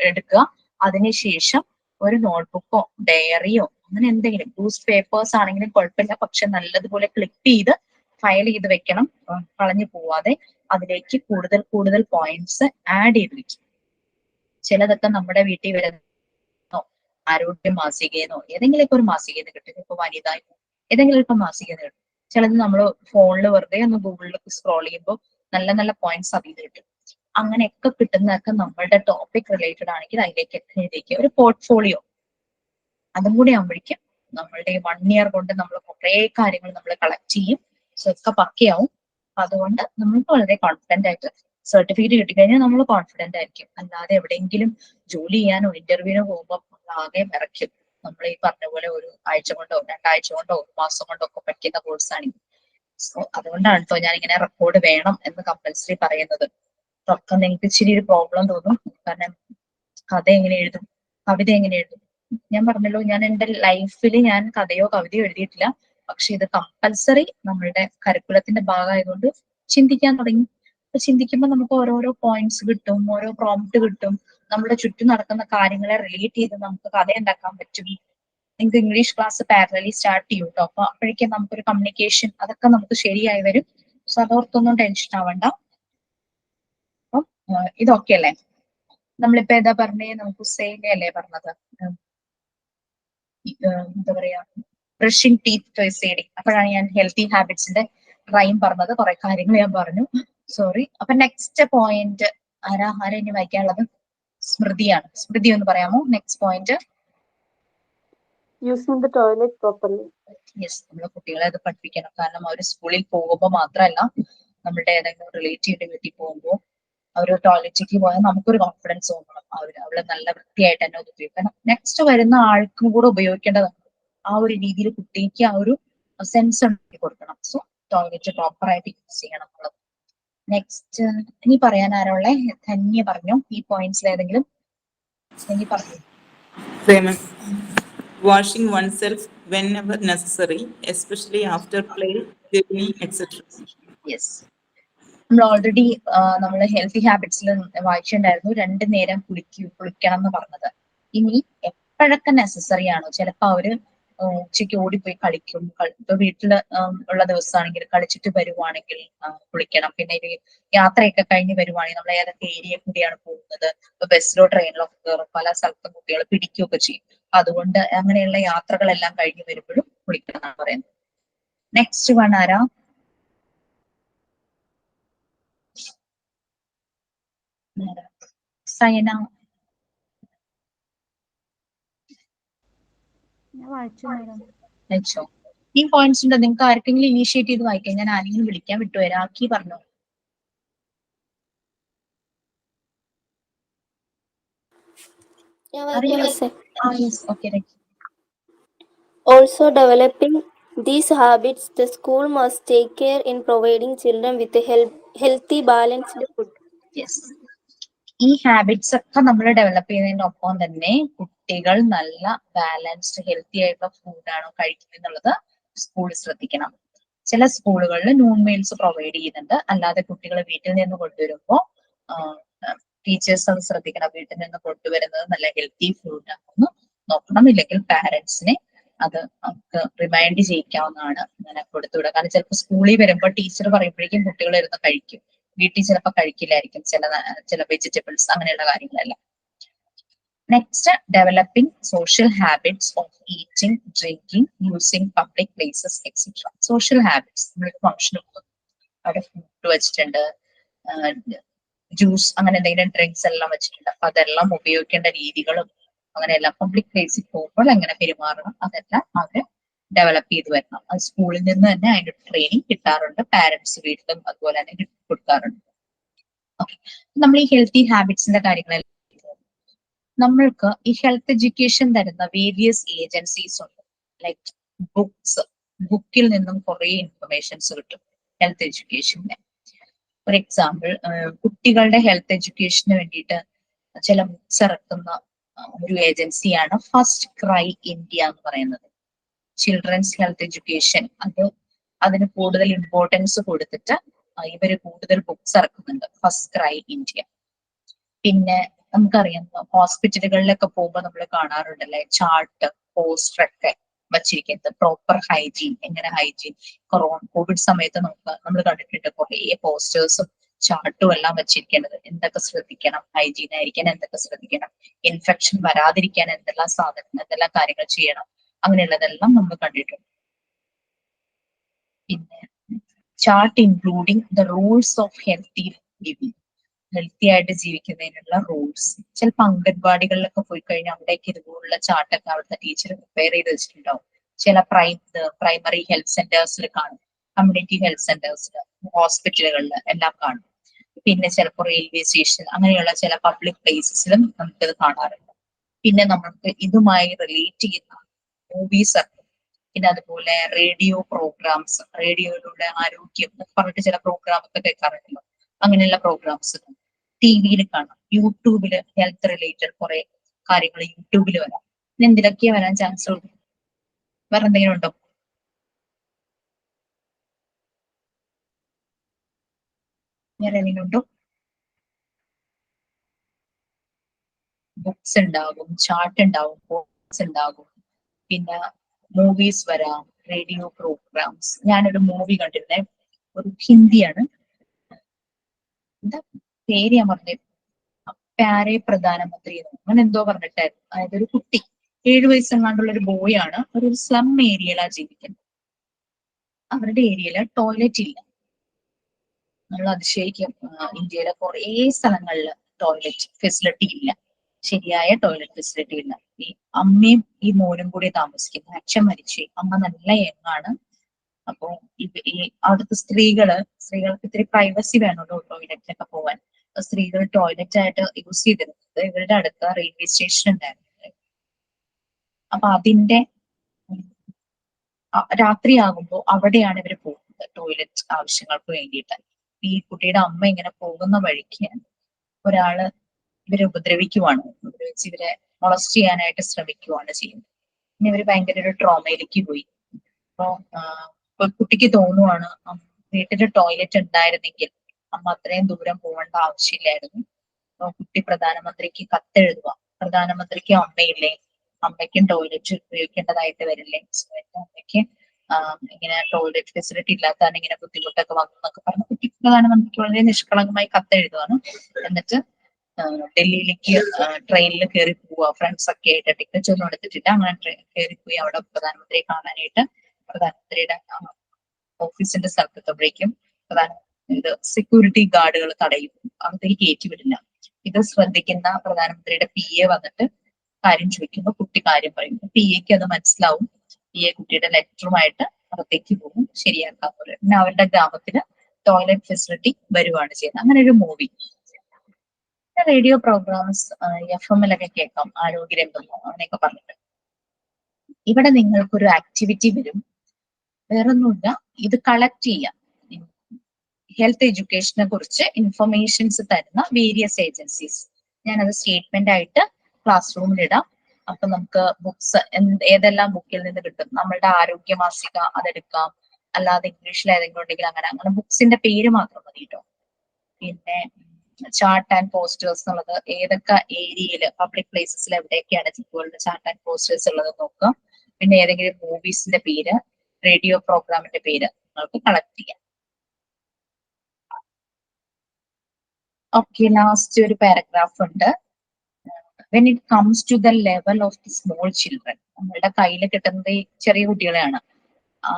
എടുക്കുക. അതിനുശേഷം ഒരു നോട്ട്ബുക്കോ ഡയറിയോ അങ്ങനെ എന്തെങ്കിലും, യൂസ്ഡ് പേപ്പേഴ്സ് ആണെങ്കിലും കുഴപ്പമില്ല, പക്ഷെ നല്ലതുപോലെ ക്ലിപ്പ് ചെയ്ത് ഫയൽ ചെയ്ത് വെക്കണം, കളഞ്ഞു പോവാതെ. അതിലേക്ക് കൂടുതൽ പോയിന്റ്സ് ആഡ് ചെയ്ത് വെക്കും. ചിലതൊക്കെ നമ്മുടെ വീട്ടിൽ വരുന്നോ, ആരോഗ്യ മാസികയെന്നോ ഏതെങ്കിലുമൊക്കെ ഒരു മാസികയെന്ന് കിട്ടും, ഇപ്പൊ വനിത ഏതെങ്കിലും ഇപ്പൊ മാസികയെന്ന് കിട്ടും. ചിലത് നമ്മൾ ഫോണിൽ വെറുതെ ഒന്ന് ഗൂഗിളിൽ സ്ക്രോൾ ചെയ്യുമ്പോൾ നല്ല നല്ല പോയിന്റ്സ് അതിൽ കിട്ടും. അങ്ങനെയൊക്കെ കിട്ടുന്നതൊക്കെ നമ്മളുടെ ടോപ്പിക് റിലേറ്റഡ് ആണെങ്കിൽ അതിലേക്ക് ഒരു പോർട്ട്ഫോളിയോ അതും കൂടി ആകുമ്പോഴേക്കും നമ്മളുടെ 1 year കൊണ്ട് നമ്മൾ കുറെ കാര്യങ്ങൾ നമ്മൾ കളക്ട് ചെയ്യും. സോ ഒക്കെ പക്കയാവും. അതുകൊണ്ട് നമ്മൾക്ക് വളരെ കോൺഫിഡന്റ് ആയിട്ട് സർട്ടിഫിക്കറ്റ് കിട്ടിക്കഴിഞ്ഞാൽ നമ്മൾ കോൺഫിഡന്റ് ആയിരിക്കും. അല്ലാതെ എവിടെയെങ്കിലും ജോലി ചെയ്യാനോ ഇന്റർവ്യൂവിനോ പോകുമ്പോൾ ആകെ വിറയ്ക്കും. നമ്മൾ ഈ പറഞ്ഞ പോലെ 1 ആഴ്ച കൊണ്ടോ 2 ആഴ്ച കൊണ്ടോ 1 മാസം കൊണ്ടോ ഒക്കെ പഠിക്കുന്ന കോഴ്സാണെങ്കിൽ. സോ അതുകൊണ്ടാണ് കേട്ടോ ഞാൻ ഇങ്ങനെ റെക്കോർഡ് വേണം എന്ന് കമ്പൽസറി പറയുന്നത്. ഒക്കെ നിങ്ങൾക്ക് ഇച്ചിരി ഒരു പ്രോബ്ലം തോന്നും, കാരണം കഥ എങ്ങനെ എഴുതും, കവിത എങ്ങനെ എഴുതും. ഞാൻ പറഞ്ഞല്ലോ, ഞാൻ എന്റെ ലൈഫിൽ ഞാൻ കഥയോ കവിതയോ എഴുതിയിട്ടില്ല, പക്ഷെ ഇത് കമ്പൽസറി നമ്മളുടെ കരിക്കുലത്തിന്റെ ഭാഗമായതുകൊണ്ട് ചിന്തിക്കാൻ തുടങ്ങി. അപ്പൊ ചിന്തിക്കുമ്പോൾ നമുക്ക് ഓരോരോ പോയിന്റ്സ് കിട്ടും, ഓരോ പ്രോംപ്റ്റ് കിട്ടും, നമ്മുടെ ചുറ്റും നടക്കുന്ന കാര്യങ്ങളെ റിലേറ്റ് ചെയ്ത് നമുക്ക് കഥ ഉണ്ടാക്കാൻ പറ്റും. നിങ്ങൾക്ക് ഇംഗ്ലീഷ് ക്ലാസ് പാരലലി സ്റ്റാർട്ട് ചെയ്യും കേട്ടോ. അപ്പൊ അപ്പോഴേക്കും നമുക്കൊരു കമ്മ്യൂണിക്കേഷൻ അതൊക്കെ നമുക്ക് ശരിയായി വരും. സോ അതോർത്തൊന്നും ടെൻഷൻ ആവണ്ട. അപ്പം ഇതൊക്കെ അല്ലേ നമ്മളിപ്പോ ഏതാ പറഞ്ഞേ, നമുക്ക് അല്ലേ പറഞ്ഞത്, എന്താ പറയാ, brushing teeth twice A day. അപ്പോഴാണ് ഞാൻ ഹെൽത്തി ഹാബിറ്റ്സിന്റെ റൈം പറഞ്ഞത്. കുറെ കാര്യങ്ങൾ ഞാൻ പറഞ്ഞു, സോറി. അപ്പൊ നെക്സ്റ്റ് പോയിന്റ് ആരാ ഇനി വായിക്കാനുള്ളത്? സ്മൃതിയാണ്. സ്മൃതി ഒന്ന് പറയാമോ next point? Using the toilet properly. Yes, നമ്മളെ കുട്ടികളെ അത് പഠിപ്പിക്കണം. കാരണം അവർ സ്കൂളിൽ പോകുമ്പോൾ മാത്രമല്ല, നമ്മുടെ ഏതെങ്കിലും റിലേറ്റീവിന്റെ വീട്ടിൽ പോകുമ്പോൾ അവർ ടോയ്ലറ്റിലേക്ക് പോയാൽ നമുക്കൊരു കോൺഫിഡൻസ് തോന്നണം, അവള് നല്ല വൃത്തിയായിട്ട് തന്നെ അത് ഉപയോഗിക്കണം. നെക്സ്റ്റ് വരുന്ന ആൾക്കും കൂടെ ഉപയോഗിക്കേണ്ടതാണ്. ആ ഒരു രീതിയിൽ കുട്ടിക്ക് ആ ഒരു സെൻസ് ഉണ്ടാക്കി കൊടുക്കണം. സോ ടോയ്ലറ്റ് പ്രോപ്പർ ആയിട്ട് യൂസ് ചെയ്യണം എന്നുള്ളത്. നെക്സ്റ്റ് ഇനി പറയാൻ ആരുള്ള? ധന്യ പറഞ്ഞു. ഈ പോയിന്റ്സിൽ ഏതെങ്കിലും പറഞ്ഞു. Washing oneself whenever necessary, especially after play, journey, etc. Yes, നമ്മൾ ഓൾറെഡി നമ്മൾ ഹെൽത്തി ഹാബിറ്റ്സിൽ വായിച്ചിട്ടുണ്ടായിരുന്നു 2 നേരം കുളിക്കണം എന്ന് പറഞ്ഞത്. ഇനി എപ്പോഴൊക്കെ നെസസറി ആണോ, ചിലപ്പോ അവര് ഉച്ചയ്ക്ക് ഓടിപ്പോയി കളിക്കും, ഇപ്പൊ വീട്ടില് ഉള്ള ദിവസമാണെങ്കിൽ കളിച്ചിട്ട് വരുവാണെങ്കിൽ കുളിക്കണം. പിന്നെ ഒരു യാത്രയൊക്കെ കഴിഞ്ഞ് വരുവാണെങ്കിൽ നമ്മൾ ഏതൊക്കെ ഏരിയ കൂടിയാണ് പോകുന്നത്, ഇപ്പൊ ബസ്സിലോ ട്രെയിനിലോ കയറും, പല സ്ഥലത്തും കുട്ടികൾ പിടിക്കുകയൊക്കെ ചെയ്യും. അതുകൊണ്ട് അങ്ങനെയുള്ള യാത്രകളെല്ലാം കഴിഞ്ഞ് വരുമ്പോഴും കുളിക്കണം എന്നാണ് പറയുന്നത്. നെക്സ്റ്റ് വൺ ആരാ? സയന. അയച്ചോ? ഈ പോയിന്റ്സ് ഉണ്ടോ നിങ്ങൾക്ക് ആർക്കെങ്കിലും ഇനീഷ്യേറ്റ് ചെയ്ത് വായിക്കാം? ഞാൻ ആരെങ്കിലും വിളിക്കാൻ വിട്ടുവരാം. ആക്കി പറഞ്ഞോ. Also developing these habits, the school must take care in providing children with a healthy, balanced food. Yes. ഈ ഹാബിറ്റ്സ് ഒക്കെ നമ്മൾ ഡെവലപ്പ് ചെയ്യുന്നതിന്റെ ഒപ്പം തന്നെ കുട്ടികൾ നല്ല ബാലൻസ്ഡ് ഹെൽത്തി ആയിട്ടുള്ള ഫുഡാണോ കഴിക്കുന്നത് എന്നുള്ളത് സ്കൂൾ ശ്രദ്ധിക്കണം. ചില സ്കൂളുകളിൽ നോൺ മീൽസ് പ്രൊവൈഡ് ചെയ്യുന്നുണ്ട്. അല്ലാതെ കുട്ടികൾ വീട്ടിൽ നിന്ന് കൊണ്ടുവരുമ്പോൾ ടീച്ചേഴ്സ് അത് ശ്രദ്ധിക്കണം. വീട്ടിൽ നിന്ന് കൊണ്ടുവരുന്നത് നല്ല ഹെൽത്തി ഫുഡ് ആണെന്ന് നോക്കണം. ഇല്ലെങ്കിൽ പാരന്റ്സിനെ അത് നമുക്ക് റിമൈൻഡ് ചെയ്യിക്കാവുന്നതാണ് അങ്ങനെ കൊടുത്തുവിടുക. കാരണം ചിലപ്പോൾ സ്കൂളിൽ വരുമ്പോൾ ടീച്ചർ പറയുമ്പോഴേക്കും കുട്ടികൾ ഇരുന്ന് കഴിക്കും, വീട്ടിൽ ചിലപ്പോൾ കഴിക്കില്ലായിരിക്കും ചില വെജിറ്റബിൾസ്, അങ്ങനെയുള്ള കാര്യങ്ങളെല്ലാം. Next, developing social habits of eating, drinking, using public places etcetera. Social habits, നമ്മളൊരു ഫംഗ്ഷൻ അവിടെ ഫുഡ് വെച്ചിട്ടുണ്ട്, ജ്യൂസ് അങ്ങനെ എന്തെങ്കിലും ഡ്രിങ്ക്സ് എല്ലാം വെച്ചിട്ടുണ്ട്. അപ്പൊ അതെല്ലാം ഉപയോഗിക്കേണ്ട രീതികളും അങ്ങനെയെല്ലാം പബ്ലിക് പ്ലേസിൽ പോകുമ്പോൾ എങ്ങനെ പെരുമാറണം അതെല്ലാം അവര് ഡെവലപ്പ് ചെയ്ത് വരണം. അത് സ്കൂളിൽ നിന്ന് തന്നെ അതിന്റെ ട്രെയിനിങ് കിട്ടാറുണ്ട്. പാരന്റ്സ് വീട്ടിലും അതുപോലെ തന്നെ കൊടുക്കാറുണ്ട്. ഓക്കെ, നമ്മൾ ഈ ഹെൽത്തി ഹാബിറ്റ്സിന്റെ കാര്യങ്ങളെല്ലാം നമ്മൾക്ക് ഈ ഹെൽത്ത് എഡ്യൂക്കേഷൻ തരുന്ന വേരിയസ് ഏജൻസീസ് ഉണ്ട്. ലൈക്ക് ബുക്കിൽ നിന്നും കുറെ ഇൻഫർമേഷൻസ് കിട്ടും ഹെൽത്ത് എഡ്യൂക്കേഷന്. ഫോർ എക്സാമ്പിൾ, കുട്ടികളുടെ ഹെൽത്ത് എഡ്യൂക്കേഷന് വേണ്ടിയിട്ട് ചില ബുക്സ് ഇറക്കുന്ന ഒരു ഏജൻസിയാണ് ഫസ്റ്റ് ക്രൈ ഇന്ത്യ എന്ന് പറയുന്നത്. ചിൽഡ്രൻസ് ഹെൽത്ത് എഡ്യൂക്കേഷൻ അതിന് കൂടുതൽ ഇമ്പോർട്ടൻസ് കൊടുത്തിട്ട് ഇവര് കൂടുതൽ ബുക്സ് ഇറക്കുന്നുണ്ട്, ഫസ്റ്റ് ക്രൈ ഇന്ത്യ. പിന്നെ നമുക്കറിയാം ഹോസ്പിറ്റലുകളിലൊക്കെ പോകുമ്പോൾ നമ്മൾ കാണാറുണ്ടല്ലേ ചാർട്ട്, പോസ്റ്റർ ഒക്കെ വച്ചിരിക്കുന്നത്, പ്രോപ്പർ ഹൈജീൻ, എങ്ങനെ ഹൈജീൻ. കോവിഡ് സമയത്ത് നമ്മൾ കണ്ടിട്ടുണ്ട് കുറെ പോസ്റ്റേഴ്സും ചാർട്ടും എല്ലാം വെച്ചിരിക്കേണ്ടത്. എന്തൊക്കെ ശ്രദ്ധിക്കണം, ഹൈജീൻ ആയിരിക്കാൻ എന്തൊക്കെ ശ്രദ്ധിക്കണം, ഇൻഫെക്ഷൻ വരാതിരിക്കാൻ എന്തെല്ലാം കാര്യങ്ങൾ ചെയ്യണം, അങ്ങനെയുള്ളതെല്ലാം നമ്മൾ കണ്ടിട്ടുണ്ട്. പിന്നെ chart including the rules of healthy living, healthy ആയിട്ട് ജീവിക്കുന്നതിനുള്ള റൂൾസ്. ചിലപ്പോൾ അംഗൻവാടികളിലൊക്കെ പോയി കഴിഞ്ഞാൽ അവിടേക്ക് ഇതുപോലുള്ള ചാർട്ടൊക്കെ അവിടുത്തെ ടീച്ചർ പ്രിപ്പയർ ചെയ്ത് വെച്ചിട്ടുണ്ടാവും. ചില പ്രൈമറി ഹെൽത്ത് സെന്റേഴ്സിൽ കാണും, കമ്മ്യൂണിറ്റി ഹെൽത്ത് സെന്റേഴ്സിൽ, ഹോസ്പിറ്റലുകളിൽ എല്ലാം കാണും. പിന്നെ ചിലപ്പോൾ റെയിൽവേ സ്റ്റേഷൻ അങ്ങനെയുള്ള ചില പബ്ലിക് പ്ലേസസിലും നമുക്കിത് കാണാറുണ്ട്. പിന്നെ നമുക്ക് ഇതുമായി റിലേറ്റ് ചെയ്യുന്ന മൂവീസ്, പിന്നെ അതുപോലെ റേഡിയോ പ്രോഗ്രാംസ്, റേഡിയോയിലൂടെ ആരോഗ്യം പറഞ്ഞിട്ട് ചില പ്രോഗ്രാം ഒക്കെ കേൾക്കാറുണ്ടല്ലോ, അങ്ങനെയുള്ള പ്രോഗ്രാംസ് ടിവിയിൽ കാണാം. യൂട്യൂബില് ഹെൽത്ത് റിലേറ്റഡ് കുറെ കാര്യങ്ങൾ യൂട്യൂബിൽ വരാം. പിന്നെ എന്തിനൊക്കെയാ വരാൻ ചാൻസ് ഉള്ളൂ? വേറെ എന്തെങ്കിലും ഉണ്ടോ? വേറെ എന്തെങ്കിലും ഉണ്ടോ? ബുക്സ് ഉണ്ടാകും, ചാർട്ട് ഉണ്ടാവും, പോസ്റ്റേഴ്സ് ഉണ്ടാകും, പിന്നെ മൂവീസ് വരാം, റേഡിയോ പ്രോഗ്രാംസ്. ഞാനൊരു മൂവി കണ്ടിരുന്നേ, ഒരു ഹിന്ദിയാണ്, എന്താ പേര് ഞാൻ പറഞ്ഞത്, പ്യാരെ പ്രധാനമന്ത്രി അങ്ങനെ എന്തോ പറഞ്ഞിട്ടായിരുന്നു. അതായത് ഒരു കുട്ടി 7 വയസ്സെങ്ങാണ്ടുള്ള ഒരു ബോയ് ആണ്, ഒരു സ്ലം ഏരിയയിലാണ് ജീവിക്കുന്നത്. അവരുടെ ഏരിയയില് ടോയ്ലറ്റ് ഇല്ല. നമ്മൾ അതിശയിക്കും, ഇന്ത്യയിലെ കുറെ സ്ഥലങ്ങളിൽ ടോയ്ലറ്റ് ഫെസിലിറ്റി ഇല്ല, ശരിയായ ടോയ്ലറ്റ് ഫെസിലിറ്റി ഇല്ല. ഈ അമ്മയും ഈ മോനും കൂടി താമസിക്കുന്നു. അച്ഛൻ മരിച്ചു, അമ്മ നല്ല യങ്ങാണ്. അപ്പൊ ഈ അവിടുത്തെ സ്ത്രീകൾക്ക് ഇത്തിരി പ്രൈവസി വേണമല്ലോ ടോയ്ലറ്റിലൊക്കെ പോവാൻ. സ്ത്രീകൾ ടോയ്ലറ്റ് ആയിട്ട് യൂസ് ചെയ്തിരുന്നത് ഇവരുടെ അടുത്ത റെയിൽവേ സ്റ്റേഷൻ ഉണ്ടായിരുന്നു. അപ്പൊ അതിന്റെ രാത്രിയാകുമ്പോൾ അവിടെയാണ് ഇവർ പോകുന്നത് ടോയ്ലറ്റ് ആവശ്യങ്ങൾക്ക് വേണ്ടിയിട്ട്. ഈ കുട്ടിയുടെ അമ്മ ഇങ്ങനെ പോകുന്ന വഴിക്ക് ഒരാള് ഇവരെ ഉപദ്രവിക്കുവാണ്, ഉപദ്രവിച്ച് ഇവരെ മൊളസ്റ്റ് ചെയ്യാനായിട്ട് ശ്രമിക്കുവാണ് ചെയ്യുന്നത്. പിന്നെ ഇവര് ഭയങ്കര ഒരു ട്രോമയിലേക്ക് പോയി. അപ്പൊ കുട്ടിക്ക് തോന്നുവാണ് വീട്ടില് ടോയ്ലറ്റ് ഉണ്ടായിരുന്നെങ്കിൽ അമ്മ അത്രയും ദൂരം പോകേണ്ട ആവശ്യമില്ലായിരുന്നു. അപ്പൊ കുട്ടി പ്രധാനമന്ത്രിക്ക് കത്തെഴുതുക, പ്രധാനമന്ത്രിക്ക് അമ്മയില്ലേ, അമ്മയ്ക്കും ടോയ്ലറ്റ് ഉപയോഗിക്കേണ്ടതായിട്ട് വരില്ലേ, എന്റെ അമ്മയ്ക്ക് ഇങ്ങനെ ടോയ്ലറ്റ് ഫെസിലിറ്റി ഇല്ലാത്തതാണ് ഇങ്ങനെ ബുദ്ധിമുട്ടൊക്കെ വന്നു എന്നൊക്കെ പറഞ്ഞ് കുട്ടി പ്രധാനമന്ത്രിക്ക് വളരെ നിഷ്കളങ്കമായി കത്തെഴുതുകയാണ്. എന്നിട്ട് ഡൽഹിയിലേക്ക് ട്രെയിനിൽ കയറി പോവുക, ഫ്രണ്ട്സ് ഒക്കെ ആയിട്ട്. ടിക്കറ്റ് ഒന്നും എടുത്തിട്ടില്ല, അങ്ങനെ കയറി പോയി അവിടെ പ്രധാനമന്ത്രിയെ കാണാനായിട്ട്. പ്രധാനമന്ത്രിയുടെ ഓഫീസിന്റെ സ്ഥലത്തെത്തുമ്പോഴേക്കും ഇത് സെക്യൂരിറ്റി ഗാർഡുകൾ തടയും, അകത്തേക്ക് കയറ്റി വിടില്ല. ഇത് ശ്രദ്ധിക്കുന്ന പ്രധാനമന്ത്രിയുടെ PA വന്നിട്ട് കാര്യം ചോദിക്കുമ്പോൾ കുട്ടി കാര്യം പറയും. PAക്ക് അത് മനസ്സിലാവും. PA കുട്ടിയുടെ ലെറ്ററുമായിട്ട് അകത്തേക്ക് പോകും, ശരിയാക്കാൻ പോലെ. പിന്നെ അവരുടെ ഗ്രാമത്തിന് ടോയ്ലറ്റ് ഫെസിലിറ്റി വരുവാണ് ചെയ്യുന്നത്. അങ്ങനെ ഒരു മൂവി. റേഡിയോ പ്രോഗ്രാംസ് FM-ലൊക്കെ കേൾക്കാം, ആരോഗ്യരംഗം അങ്ങനെയൊക്കെ പറഞ്ഞിട്ട്. ഇവിടെ നിങ്ങൾക്കൊരു ആക്ടിവിറ്റി വരും, വേറൊന്നുമില്ല, ഇത് കളക്ട് ചെയ്യാം. ഹെൽത്ത് എഡ്യൂക്കേഷനെ കുറിച്ച് ഇൻഫർമേഷൻസ് തരുന്ന വേരിയസ് ഏജൻസീസ്. ഞാനത് സ്റ്റേറ്റ്മെന്റ് ആയിട്ട് ക്ലാസ് റൂമിൽ ഇടാം. അപ്പൊ നമുക്ക് ബുക്സ് ഏതെല്ലാം ബുക്കിൽ നിന്ന് കിട്ടും, നമ്മളുടെ ആരോഗ്യ മാസിക അതെടുക്കാം, അല്ലാതെ ഇംഗ്ലീഷിൽ ഏതെങ്കിലും ഉണ്ടെങ്കിൽ അങ്ങനെ ബുക്സിന്റെ പേര് മാത്രം മതി കേട്ടോ. പിന്നെ ചാർട്ട് ആൻഡ് പോസ്റ്റേഴ്സ് എന്നുള്ളത് ഏതൊക്കെ ഏരിയയില് പബ്ലിക് പ്ലേസസിൽ എവിടെയൊക്കെയാണ് ജിപ്പുകളുടെ ചാർട്ട് ആൻഡ് പോസ്റ്റേഴ്സ് ഉള്ളത് നോക്കാം. പിന്നെ ഏതെങ്കിലും മൂവീസിന്റെ പേര്, റേഡിയോ പ്രോഗ്രാമിന്റെ പേര് നിങ്ങൾക്ക് കളക്ട് ചെയ്യാം. ഓക്കെ, ലാസ്റ്റ് ഒരു പാരഗ്രാഫ് ഉണ്ട്. When it comes to the level of the small children, നമ്മളുടെ കയ്യിൽ കിട്ടുന്നത് ഈ ചെറിയ കുട്ടികളെയാണ്.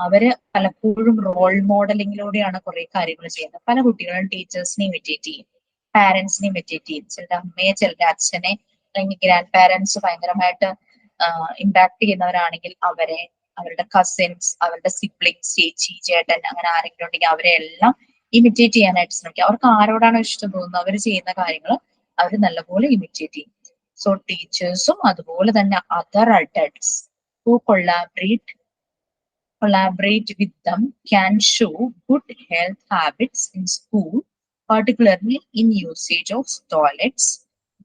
അവര് പലപ്പോഴും റോൾ മോഡലിങ്ങിലൂടെയാണ് കുറെ കാര്യങ്ങൾ ചെയ്യുന്നത്. പല കുട്ടികളും ടീച്ചേഴ്സിനെ ഇമിറ്റേറ്റ് ചെയ്യും, പാരന്റ്സിനെ ഇമിറ്റേറ്റ് ചെയ്യും. ചിലരുടെ അമ്മയെ, ചിലരുടെ അച്ഛനെ, അല്ലെങ്കിൽ ഗ്രാൻഡ് പാരന്റ്സ് ഭയങ്കരമായിട്ട് ഇമ്പാക്ട് ചെയ്യുന്നവരാണെങ്കിൽ അവരെ, അവരുടെ കസിൻസ്, അവരുടെ സിബ്ലിങ്സ്, ചേച്ചി, ചേട്ടൻ, അങ്ങനെ ആരെങ്കിലും ഉണ്ടെങ്കിൽ അവരെ എല്ലാം ഇമിറ്റേറ്റ് ചെയ്യാനായിട്ട് ശ്രമിക്കുക. അവർക്ക് ആരോടാണോ ഇഷ്ടം തോന്നുന്നത് അവർ ചെയ്യുന്ന കാര്യങ്ങൾ അവർ നല്ലപോലെ ഇമിറ്റേറ്റ് ചെയ്യും. സോ ടീച്ചേഴ്സും അതുപോലെ തന്നെ other adults who collaborate with them can show good health habits in school, particularly in usage of toilets,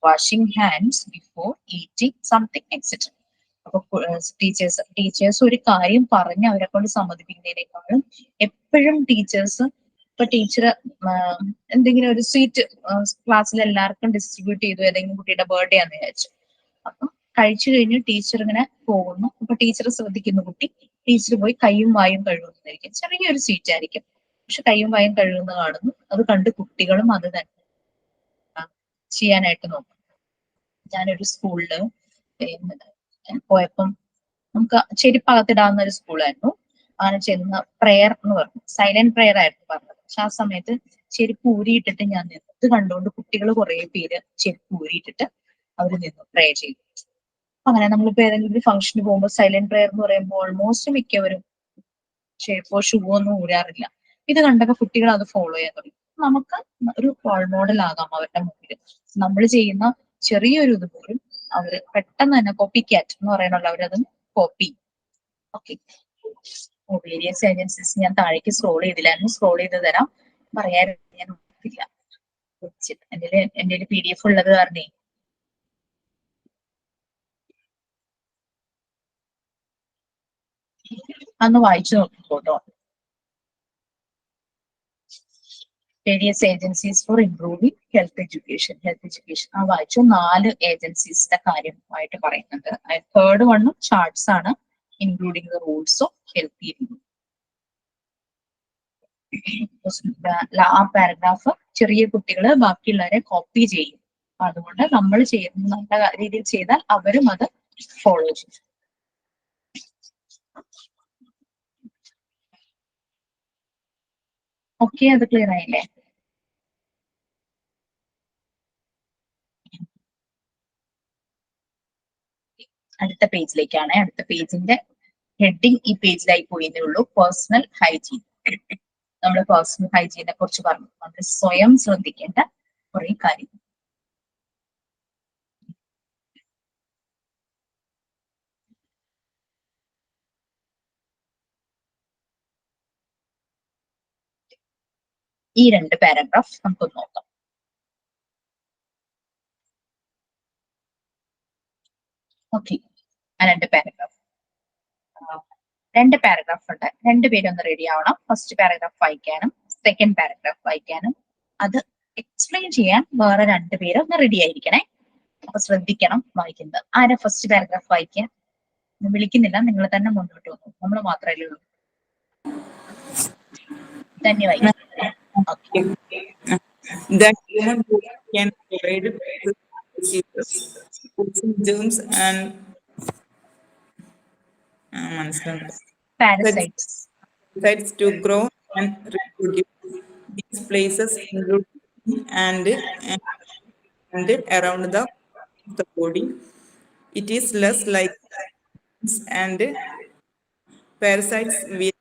washing hands before eating something, etc. അപ്പൊ ടീച്ചേഴ്സ് ഒരു കാര്യം പറഞ്ഞ് അവരെ കൊണ്ട് സമ്മതിപ്പിക്കുന്നതിനേക്കാളും എപ്പോഴും ടീച്ചേഴ്സ്, ഇപ്പൊ ടീച്ചർ എന്തെങ്കിലും ഒരു സ്വീറ്റ് ക്ലാസ്സിൽ എല്ലാവർക്കും ഡിസ്ട്രിബ്യൂട്ട് ചെയ്തു, ഏതെങ്കിലും കുട്ടിയുടെ ബർത്ത്ഡേ ആണെന്ന് വിചാരിച്ചു. അപ്പൊ കഴിച്ചു കഴിഞ്ഞ് ടീച്ചർ ഇങ്ങനെ പോകുന്നു. അപ്പൊ ടീച്ചർ ശ്രദ്ധിക്കുന്നു, കുട്ടി ടീച്ചർ പോയി കൈയും വായും കഴുകുന്നതായിരിക്കും, ചെറിയൊരു സ്വീറ്റ് ആയിരിക്കും, പക്ഷെ കൈയും വായും കഴുകുന്ന കാണുന്നു. അത് കണ്ട് കുട്ടികളും അത് തന്നെ ചെയ്യാനായിട്ട് നോക്കും. ഞാനൊരു സ്കൂളില് പോയപ്പം നമുക്ക് ചെരുപ്പകത്തിടാവുന്ന ഒരു സ്കൂളായിരുന്നു. അങ്ങനെ ചെന്ന് പ്രെയർ എന്ന് പറഞ്ഞു, സൈലന്റ് പ്രെയർ ആയിരുന്നു പറഞ്ഞത്. പക്ഷെ ആ സമയത്ത് ചെരുപ്പ് ഊരിയിട്ടിട്ട് ഞാൻ നിന്നു. ഇത് കണ്ടുകൊണ്ട് കുട്ടികൾ കുറെ പേര് ചെരുപ്പ് ഊരിയിട്ടിട്ട് അവർ നിന്നു പ്രേ ചെയ്തു. അങ്ങനെ നമ്മളിപ്പോ ഏതെങ്കിലും ഒരു ഫംഗ്ഷന് പോകുമ്പോൾ സൈലന്റ് പ്രെയർ എന്ന് പറയുമ്പോൾ ഓൾമോസ്റ്റ് മിക്കവരും ചെരുപ്പോ ഷൂവോ ഒന്നും ഊരാറില്ല. ഇത് കണ്ടൊക്കെ കുട്ടികൾ അത് ഫോളോ ചെയ്യാൻ തുടങ്ങി. നമുക്ക് ഒരു റോൾ മോഡൽ ആകാം അവരുടെ മുമ്പിൽ. നമ്മൾ ചെയ്യുന്ന ചെറിയൊരു ഇത് പോലും അവര് പെട്ടെന്ന് തന്നെ കോപ്പി ക്യാറ്റ് എന്ന് പറയുന്നുള്ള അവരത് കോപ്പി. ഓക്കെ, വേരിയസ് ഏജൻസീസ് ഞാൻ താഴേക്ക് സ്ക്രോൾ ചെയ്തില്ലായിരുന്നു, സ്ക്രോൾ ചെയ്ത് തരാം. പറയാൻ ഞാൻ നോക്കില്ല, എന്റെ PDF ഉള്ളത് കാരണേ അന്ന് വായിച്ചു നോക്കിക്കോട്ടോ. Various agencies for improving health education ആ വായിച്ചു. 4 ഏജൻസീസിന്റെ കാര്യമായിട്ട് പറയുന്നുണ്ട്. 3rd വണ്ണും ചാർട്ട്സ് ആണ്, including the rules of healthy living. ആ പാരഗ്രാഫ് ചെറിയ കുട്ടികൾ ബാക്കിയുള്ളവരെ കോപ്പി ചെയ്യും. അതുകൊണ്ട് നമ്മൾ ചെയ്യുന്ന നല്ല രീതിയിൽ ചെയ്താൽ അവരും അത് ഫോളോ ചെയ്യും. ഓക്കെ, അത് ക്ലിയർ ആയില്ലേ? അടുത്ത പേജിലേക്കാണ്. അടുത്ത പേജിന്റെ ഹെഡിങ് ഈ പേജിലായി പോയതേ ഉള്ളൂ. Personal hygiene. നമ്മൾ പേഴ്സണൽ ഹൈജീനെ കുറിച്ച് പറഞ്ഞു. നമ്മൾ സ്വയം ശ്രദ്ധിക്കേണ്ട കുറെ കാര്യം. ഈ 2 പാരഗ്രാഫ് നമുക്കൊന്ന് നോക്കാം. ഓക്കെ, ആ 2 പാരഗ്രാഫ് ഉണ്ട്. 2 പേരൊന്ന് റെഡി ആവണം. ഫസ്റ്റ് പാരഗ്രാഫ് വായിക്കാനും സെക്കൻഡ് പാരഗ്രാഫ് വായിക്കാനും അത് എക്സ്പ്ലെയിൻ ചെയ്യാൻ വേറെ 2 പേര് ഒന്ന് റെഡി ആയിരിക്കണേ. അപ്പൊ ശ്രദ്ധിക്കണം വായിക്കുന്നത്. ആരാ ഫസ്റ്റ് പാരഗ്രാഫ് വായിക്കാൻ? വിളിക്കുന്നില്ല, നിങ്ങൾ തന്നെ മുന്നോട്ട് വന്നു. നമ്മൾ മാത്രമല്ലേ ഉള്ളൂ. തന്നെ വായിക്കാം. Okay. That human body can provide germs and Parasites. parasites to grow and reproduce. These places include and around the body. It is less like and parasites will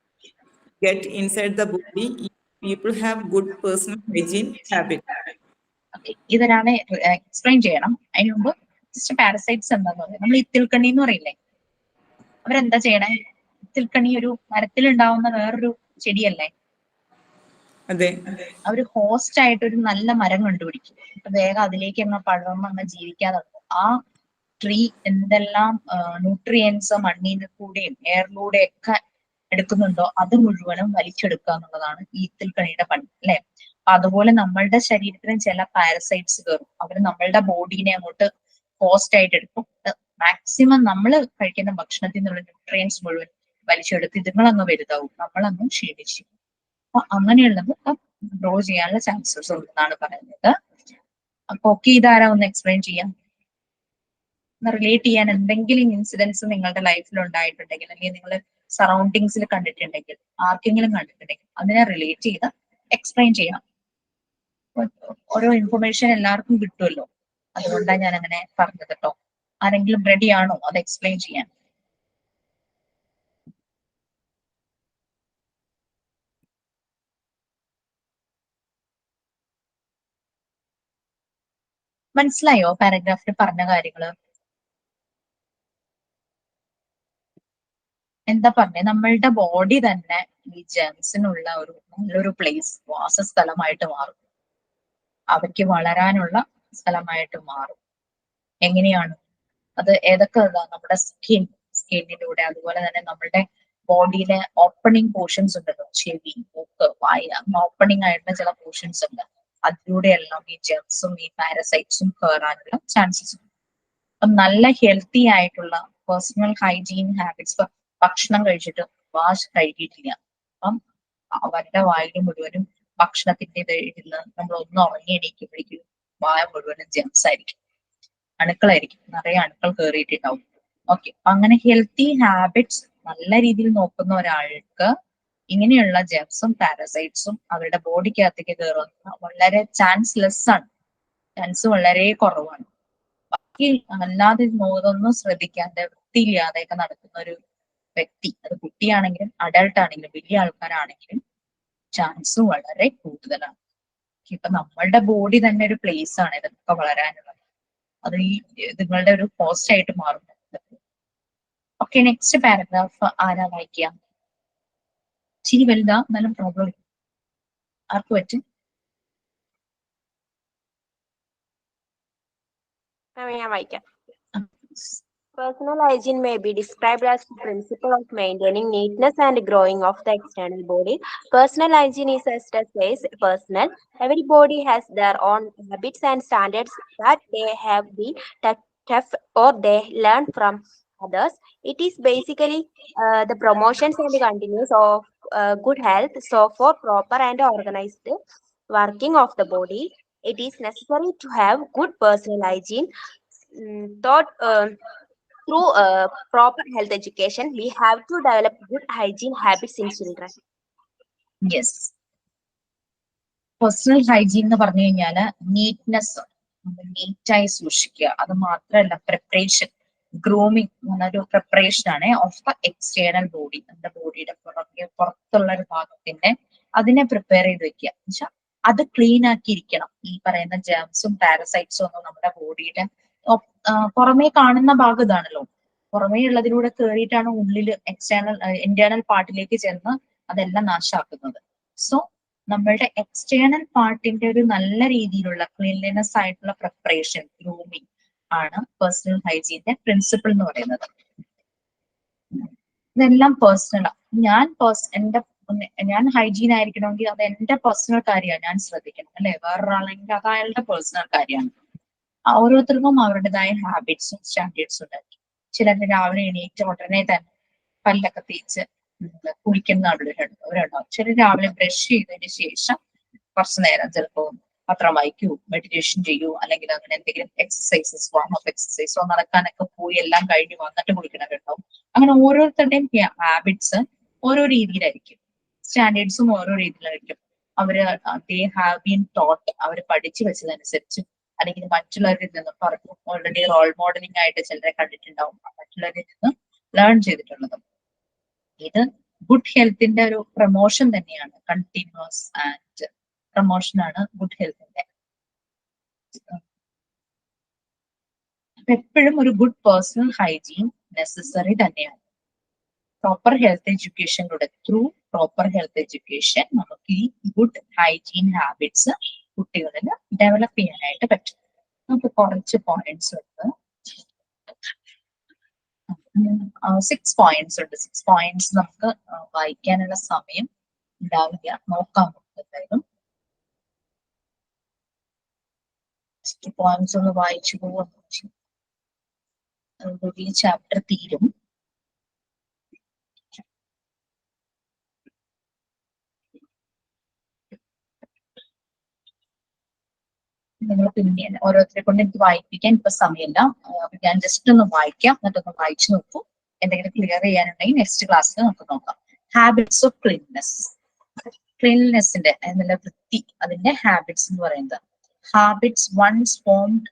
get inside the body if people have good personal hygiene habit. Okay, ഇതൊരാളെ explain ചെയ്യണം. അതിന് മുമ്പ് just parasites എന്താന്ന് പറയാം. നമ്മൾ ഇത്തിൽക്കണ്ണി എന്ന് പറയില്ലേ, അവരെന്താ ചെയ്യണേ? ഇത്തിൽക്കണ്ണി ഒരു മരത്തിലുണ്ടാവുന്ന വേറൊരു ചെടിയല്ലേ? അതെ. അവര് ഹോസ്റ്റ് ആയിട്ട് ഒരു നല്ല മരം കണ്ടുപിടിക്കും. അപ്പൊ വേഗം അതിലേക്ക് അങ്ങ് പടർന്ന് അങ്ങ് ജീവിക്കാതെ ആ ട്രീ എന്തെല്ലാം ന്യൂട്രിയൻസ് മണ്ണിന് കൂടെയും എയറിലൂടെ ഒക്കെ എടുക്കുന്നുണ്ടോ അത് മുഴുവനും വലിച്ചെടുക്കുക എന്നുള്ളതാണ് ഈ ഇത്തിൽക്കണിയുടെ പണി, അല്ലെ? അപ്പൊ അതുപോലെ നമ്മളുടെ ശരീരത്തിലും ചില പാരസൈറ്റ്സ് കയറും. അവര് നമ്മളുടെ ബോഡീനെ അങ്ങോട്ട് ഹോസ്റ്റ് ആയിട്ട് എടുക്കും. മാക്സിമം നമ്മൾ കഴിക്കുന്ന ഭക്ഷണത്തിൽ നിന്നുള്ള ന്യൂട്രിയൻസ് മുഴുവൻ വലിച്ചെടുത്ത് ഇതുങ്ങളങ്ങ് വലുതാവും, നമ്മളങ്ങ് ക്ഷീണിച്ചു. അപ്പൊ അങ്ങനെയുള്ളത് ഗ്രോ ചെയ്യാനുള്ള ചാൻസസ് ഉണ്ടെന്നാണ് പറയുന്നത്. അപ്പൊ ഓക്കെ, ഇതാരാ ഒന്ന് എക്സ്പ്ലെയിൻ ചെയ്യാം? റിലേറ്റ് ചെയ്യാൻ എന്തെങ്കിലും ഇൻസിഡൻസ് നിങ്ങളുടെ ലൈഫിൽ ഉണ്ടായിട്ടുണ്ടെങ്കിൽ, അല്ലെങ്കിൽ നിങ്ങൾ സറൗണ്ടിങ്സിൽ കണ്ടിട്ടുണ്ടെങ്കിൽ, ആർക്കെങ്കിലും കണ്ടിട്ടുണ്ടെങ്കിൽ അതിനെ റിലേറ്റ് ചെയ്ത് എക്സ്പ്ലെയിൻ ചെയ്യാം. ഓരോ ഇൻഫർമേഷൻ എല്ലാവർക്കും കിട്ടുമല്ലോ, അതുകൊണ്ടാണ് ഞാൻ അങ്ങനെ പറഞ്ഞത് കേട്ടോ. ആരെങ്കിലും റെഡി ആണോ അത് എക്സ്പ്ലെയിൻ ചെയ്യാൻ? മനസ്സിലായോ പാരഗ്രാഫിൽ പറഞ്ഞ കാര്യങ്ങള്? എന്താ പറഞ്ഞേ? നമ്മളുടെ ബോഡി തന്നെ ഈ ജെംസിനുള്ള ഒരു നല്ലൊരു പ്ലേസ്, വാസസ്ഥലമായിട്ട് മാറും. അവയ്ക്ക് വളരാനുള്ള സ്ഥലമായിട്ട് മാറും. എങ്ങനെയാണ് അത്? ഏതൊക്കെ നമ്മുടെ സ്കിന്നിലൂടെ, അതുപോലെ തന്നെ നമ്മുടെ ബോഡിയിലെ ഓപ്പണിംഗ് പോർഷൻസ് ഉണ്ടല്ലോ, ചെവി, മൂക്ക്, വായ, ഓപ്പണിംഗ് ആയിട്ടുള്ള ചില പോർഷൻസ് ഉണ്ട്. അതിലൂടെ എല്ലാം ഈ ജെംസും ഈ പാരസൈറ്റ്സും കയറാനുള്ള ചാൻസസ് ഉണ്ട്. അപ്പം നല്ല ഹെൽത്തി ആയിട്ടുള്ള പേഴ്സണൽ ഹൈജീൻ ഹാബിറ്റ്സ്, ഭക്ഷണം കഴിച്ചിട്ട് വാഷ് കഴുകിയിട്ടില്ല, അപ്പം അവരുടെ വായിൽ മുഴുവനും ഭക്ഷണത്തിന്റെ ഇരുന്ന് നമ്മൾ ഒന്ന് ഉറങ്ങി എണീക്കുമ്പോഴേക്കും വായ മുഴുവനും ജെംസ് ആയിരിക്കും, അണുക്കളായിരിക്കും, നിറയെ അണുക്കൾ കയറിയിട്ടുണ്ടാവും. ഓക്കെ, അങ്ങനെ ഹെൽത്തി ഹാബിറ്റ്സ് നല്ല രീതിയിൽ നോക്കുന്ന ഒരാൾക്ക് ഇങ്ങനെയുള്ള ജെംസും പാരസൈറ്റ്സും അവരുടെ ബോഡിക്കകത്തേക്ക് കയറുന്ന വളരെ ചാൻസ് വളരെ കുറവാണ്. ബാക്കി അല്ലാതെ ഇതൊന്നും ശ്രദ്ധിക്കാതെ വൃത്തിയില്ലാതെയൊക്കെ നടക്കുന്ന ഒരു വ്യക്തി, അത് കുട്ടിയാണെങ്കിലും അഡൾട്ട് ആണെങ്കിലും വലിയ ആൾക്കാരാണെങ്കിലും ചാൻസ് വളരെ കൂടുതലാണ്. ഇപ്പൊ നമ്മളുടെ ബോഡി തന്നെ ഒരു പ്ലേസ് ആണ് ഇതൊക്കെ വളരാനുള്ളത്. അത് ഈ നിങ്ങളുടെ ഒരു പോസ്റ്റ് ആയിട്ട് മാറുന്നുണ്ട്. ഓക്കെ, നെക്സ്റ്റ് പാരഗ്രാഫ് ആരാ വായിക്കുക? ചിരി വലുതാ, എന്നാലും പ്രോബ്ലം ആർക്ക് പറ്റും? ഞാൻ വായിക്കാം. Personal hygiene may be described as the principle of maintaining neatness and growing of the external body. Personal hygiene is as says personal. Every body has their own habits and standards that they have been tough or they learn from others. It is basically the promotions and the continuance of good health. So for proper and organized working of the body, it is necessary to have good personal hygiene. Through proper health education, we have to develop good hygiene habits in children. Yes, personal hygiene എന്ന് പറഞ്ഞു കഴിഞ്ഞാല് neatness, നീറ്റായി സൂക്ഷിക്കുക. അത് മാത്രമല്ല, preparation, grooming എന്നൊരു preparation ആണ് of the external body. നമ്മുടെ ബോഡിയുടെ പുറത്തുള്ള ഒരു ഭാഗത്തിന്റെ അതിനെ പ്രിപ്പയർ ചെയ്ത് വെക്കുക. എന്നുവെച്ചാൽ അത് ക്ലീൻ ആക്കിയിരിക്കണം. ഈ പറയുന്ന ജേംസും പാരസൈറ്റ്സും ഒന്നും നമ്മുടെ ബോഡിയുടെ പുറമേ കാണുന്ന ഭാഗം ഇതാണല്ലോ, പുറമേ ഉള്ളതിലൂടെ കയറിയിട്ടാണ് ഉള്ളിൽ ഇന്റേണൽ പാർട്ടിലേക്ക് ചെന്ന് അതെല്ലാം നാശാക്കുന്നത്. സോ നമ്മളുടെ എക്സ്റ്റേണൽ പാർട്ടിന്റെ ഒരു നല്ല രീതിയിലുള്ള ക്ലീൻലിനെസ് ആയിട്ടുള്ള പ്രിപ്പറേഷൻ, ഗ്രൂമിങ് ആണ് പേഴ്സണൽ ഹൈജീന്റെ പ്രിൻസിപ്പിൾ എന്ന് പറയുന്നത്. ഇതെല്ലാം പേഴ്സണലാണ്. ഞാൻ ഹൈജീൻ ആയിരിക്കണമെങ്കിൽ അത് എന്റെ പേഴ്സണൽ കാര്യമാണ്, ഞാൻ ശ്രദ്ധിക്കണം അല്ലെ. വേറൊരാളെങ്കിൽ അത് അയാളുടെ പേഴ്സണൽ കാര്യമാണ്. ഓരോരുത്തർക്കും അവരുടേതായ ഹാബിറ്റ്സും സ്റ്റാൻഡേർഡ്സും ഉണ്ടാക്കി. ചിലർ രാവിലെ എണീറ്റ് ഉടനെ തന്നെ പല്ലൊക്കെ തേച്ച് കുളിക്കുന്ന അവരുണ്ടാവും. ചിലർ രാവിലെ ബ്രഷ് ചെയ്തതിന് ശേഷം കുറച്ചു നേരം ചിലപ്പോൾ പത്രം വായിക്കൂ, മെഡിറ്റേഷൻ ചെയ്യൂ, അല്ലെങ്കിൽ അങ്ങനെ എന്തെങ്കിലും എക്സസൈസസ്, വാം അപ്പ് എക്സസൈസോ നടക്കാനൊക്കെ പോയി എല്ലാം കഴിഞ്ഞ് വന്നിട്ട് കുളിക്കണവരുണ്ടാവും. അങ്ങനെ ഓരോരുത്തരുടെയും ഹാബിറ്റ്സ് ഓരോ രീതിയിലായിരിക്കും, സ്റ്റാൻഡേർഡ്സും ഓരോ രീതിയിലായിരിക്കും. അവര് ദേ ഹാവ് ബീൻ ടോട്ട്, അവർ പഠിച്ചു വെച്ചതനുസരിച്ച്, അല്ലെങ്കിൽ മറ്റുള്ളവരിൽ നിന്ന് പറഞ്ഞു ഓൾറെഡി റോൾ മോഡലിംഗ് ആയിട്ട് ചിലരെ കണ്ടിട്ടുണ്ടാവും, മറ്റുള്ളവരിൽ നിന്ന് ലേൺ ചെയ്തിട്ടുള്ളതും. ഇത് ഗുഡ് ഹെൽത്തിന്റെ ഒരു പ്രൊമോഷൻ തന്നെയാണ്, കണ്ടിന്യൂസ് ആൻഡ് പ്രൊമോഷൻ ആണ് ഗുഡ് ഹെൽത്തിന്റെ. എപ്പോഴും ഒരു ഗുഡ് പേഴ്സണൽ ഹൈജീൻ നെസസറി തന്നെയാണ്. പ്രോപ്പർ ഹെൽത്ത് എഡ്യൂക്കേഷനിലൂടെ, ത്രൂ പ്രോപ്പർ ഹെൽത്ത് എഡ്യൂക്കേഷൻ നമുക്ക് ഈ ഗുഡ് ഹൈജീൻ ഹാബിറ്റ്സ് കുട്ടികളിൽ ഡെവലപ്പ് ചെയ്യാനായിട്ട് പറ്റും. നമുക്ക് കുറച്ച് പോയിന്റ്സ് ഉണ്ട്, 6 പോയിന്റ്സ് ഉണ്ട്. 6 പോയിന്റ്സ് നമുക്ക് വായിക്കാനുള്ള സമയം ഉണ്ടാവില്ല, നോക്കാം എന്തായാലും. 6 പോയിന്റ്സ് ഒന്ന് വായിച്ചു പോകും, ഈ ചാപ്റ്റർ തീരും. നിങ്ങൾ പിന്നെ ഓരോരുത്തരെ കൊണ്ട് എനിക്ക് വായിപ്പിക്കാൻ ഇപ്പൊ സമയമില്ല. ഞാൻ ജസ്റ്റ് ഒന്ന് വായിക്കാം, എന്നിട്ടൊന്ന് വായിച്ചു നോക്കൂ. എന്തെങ്കിലും ക്ലിയർ ചെയ്യാനുണ്ടെങ്കിൽ നെക്സ്റ്റ് ക്ലാസ്സിൽ നമുക്ക് നോക്കാം. Habits of cleanness. ക്ലീൻനെസിന്റെ നല്ല വൃത്തി, അതിന്റെ ഹാബിറ്റ്സ് എന്ന് പറയുന്നത്, habits once formed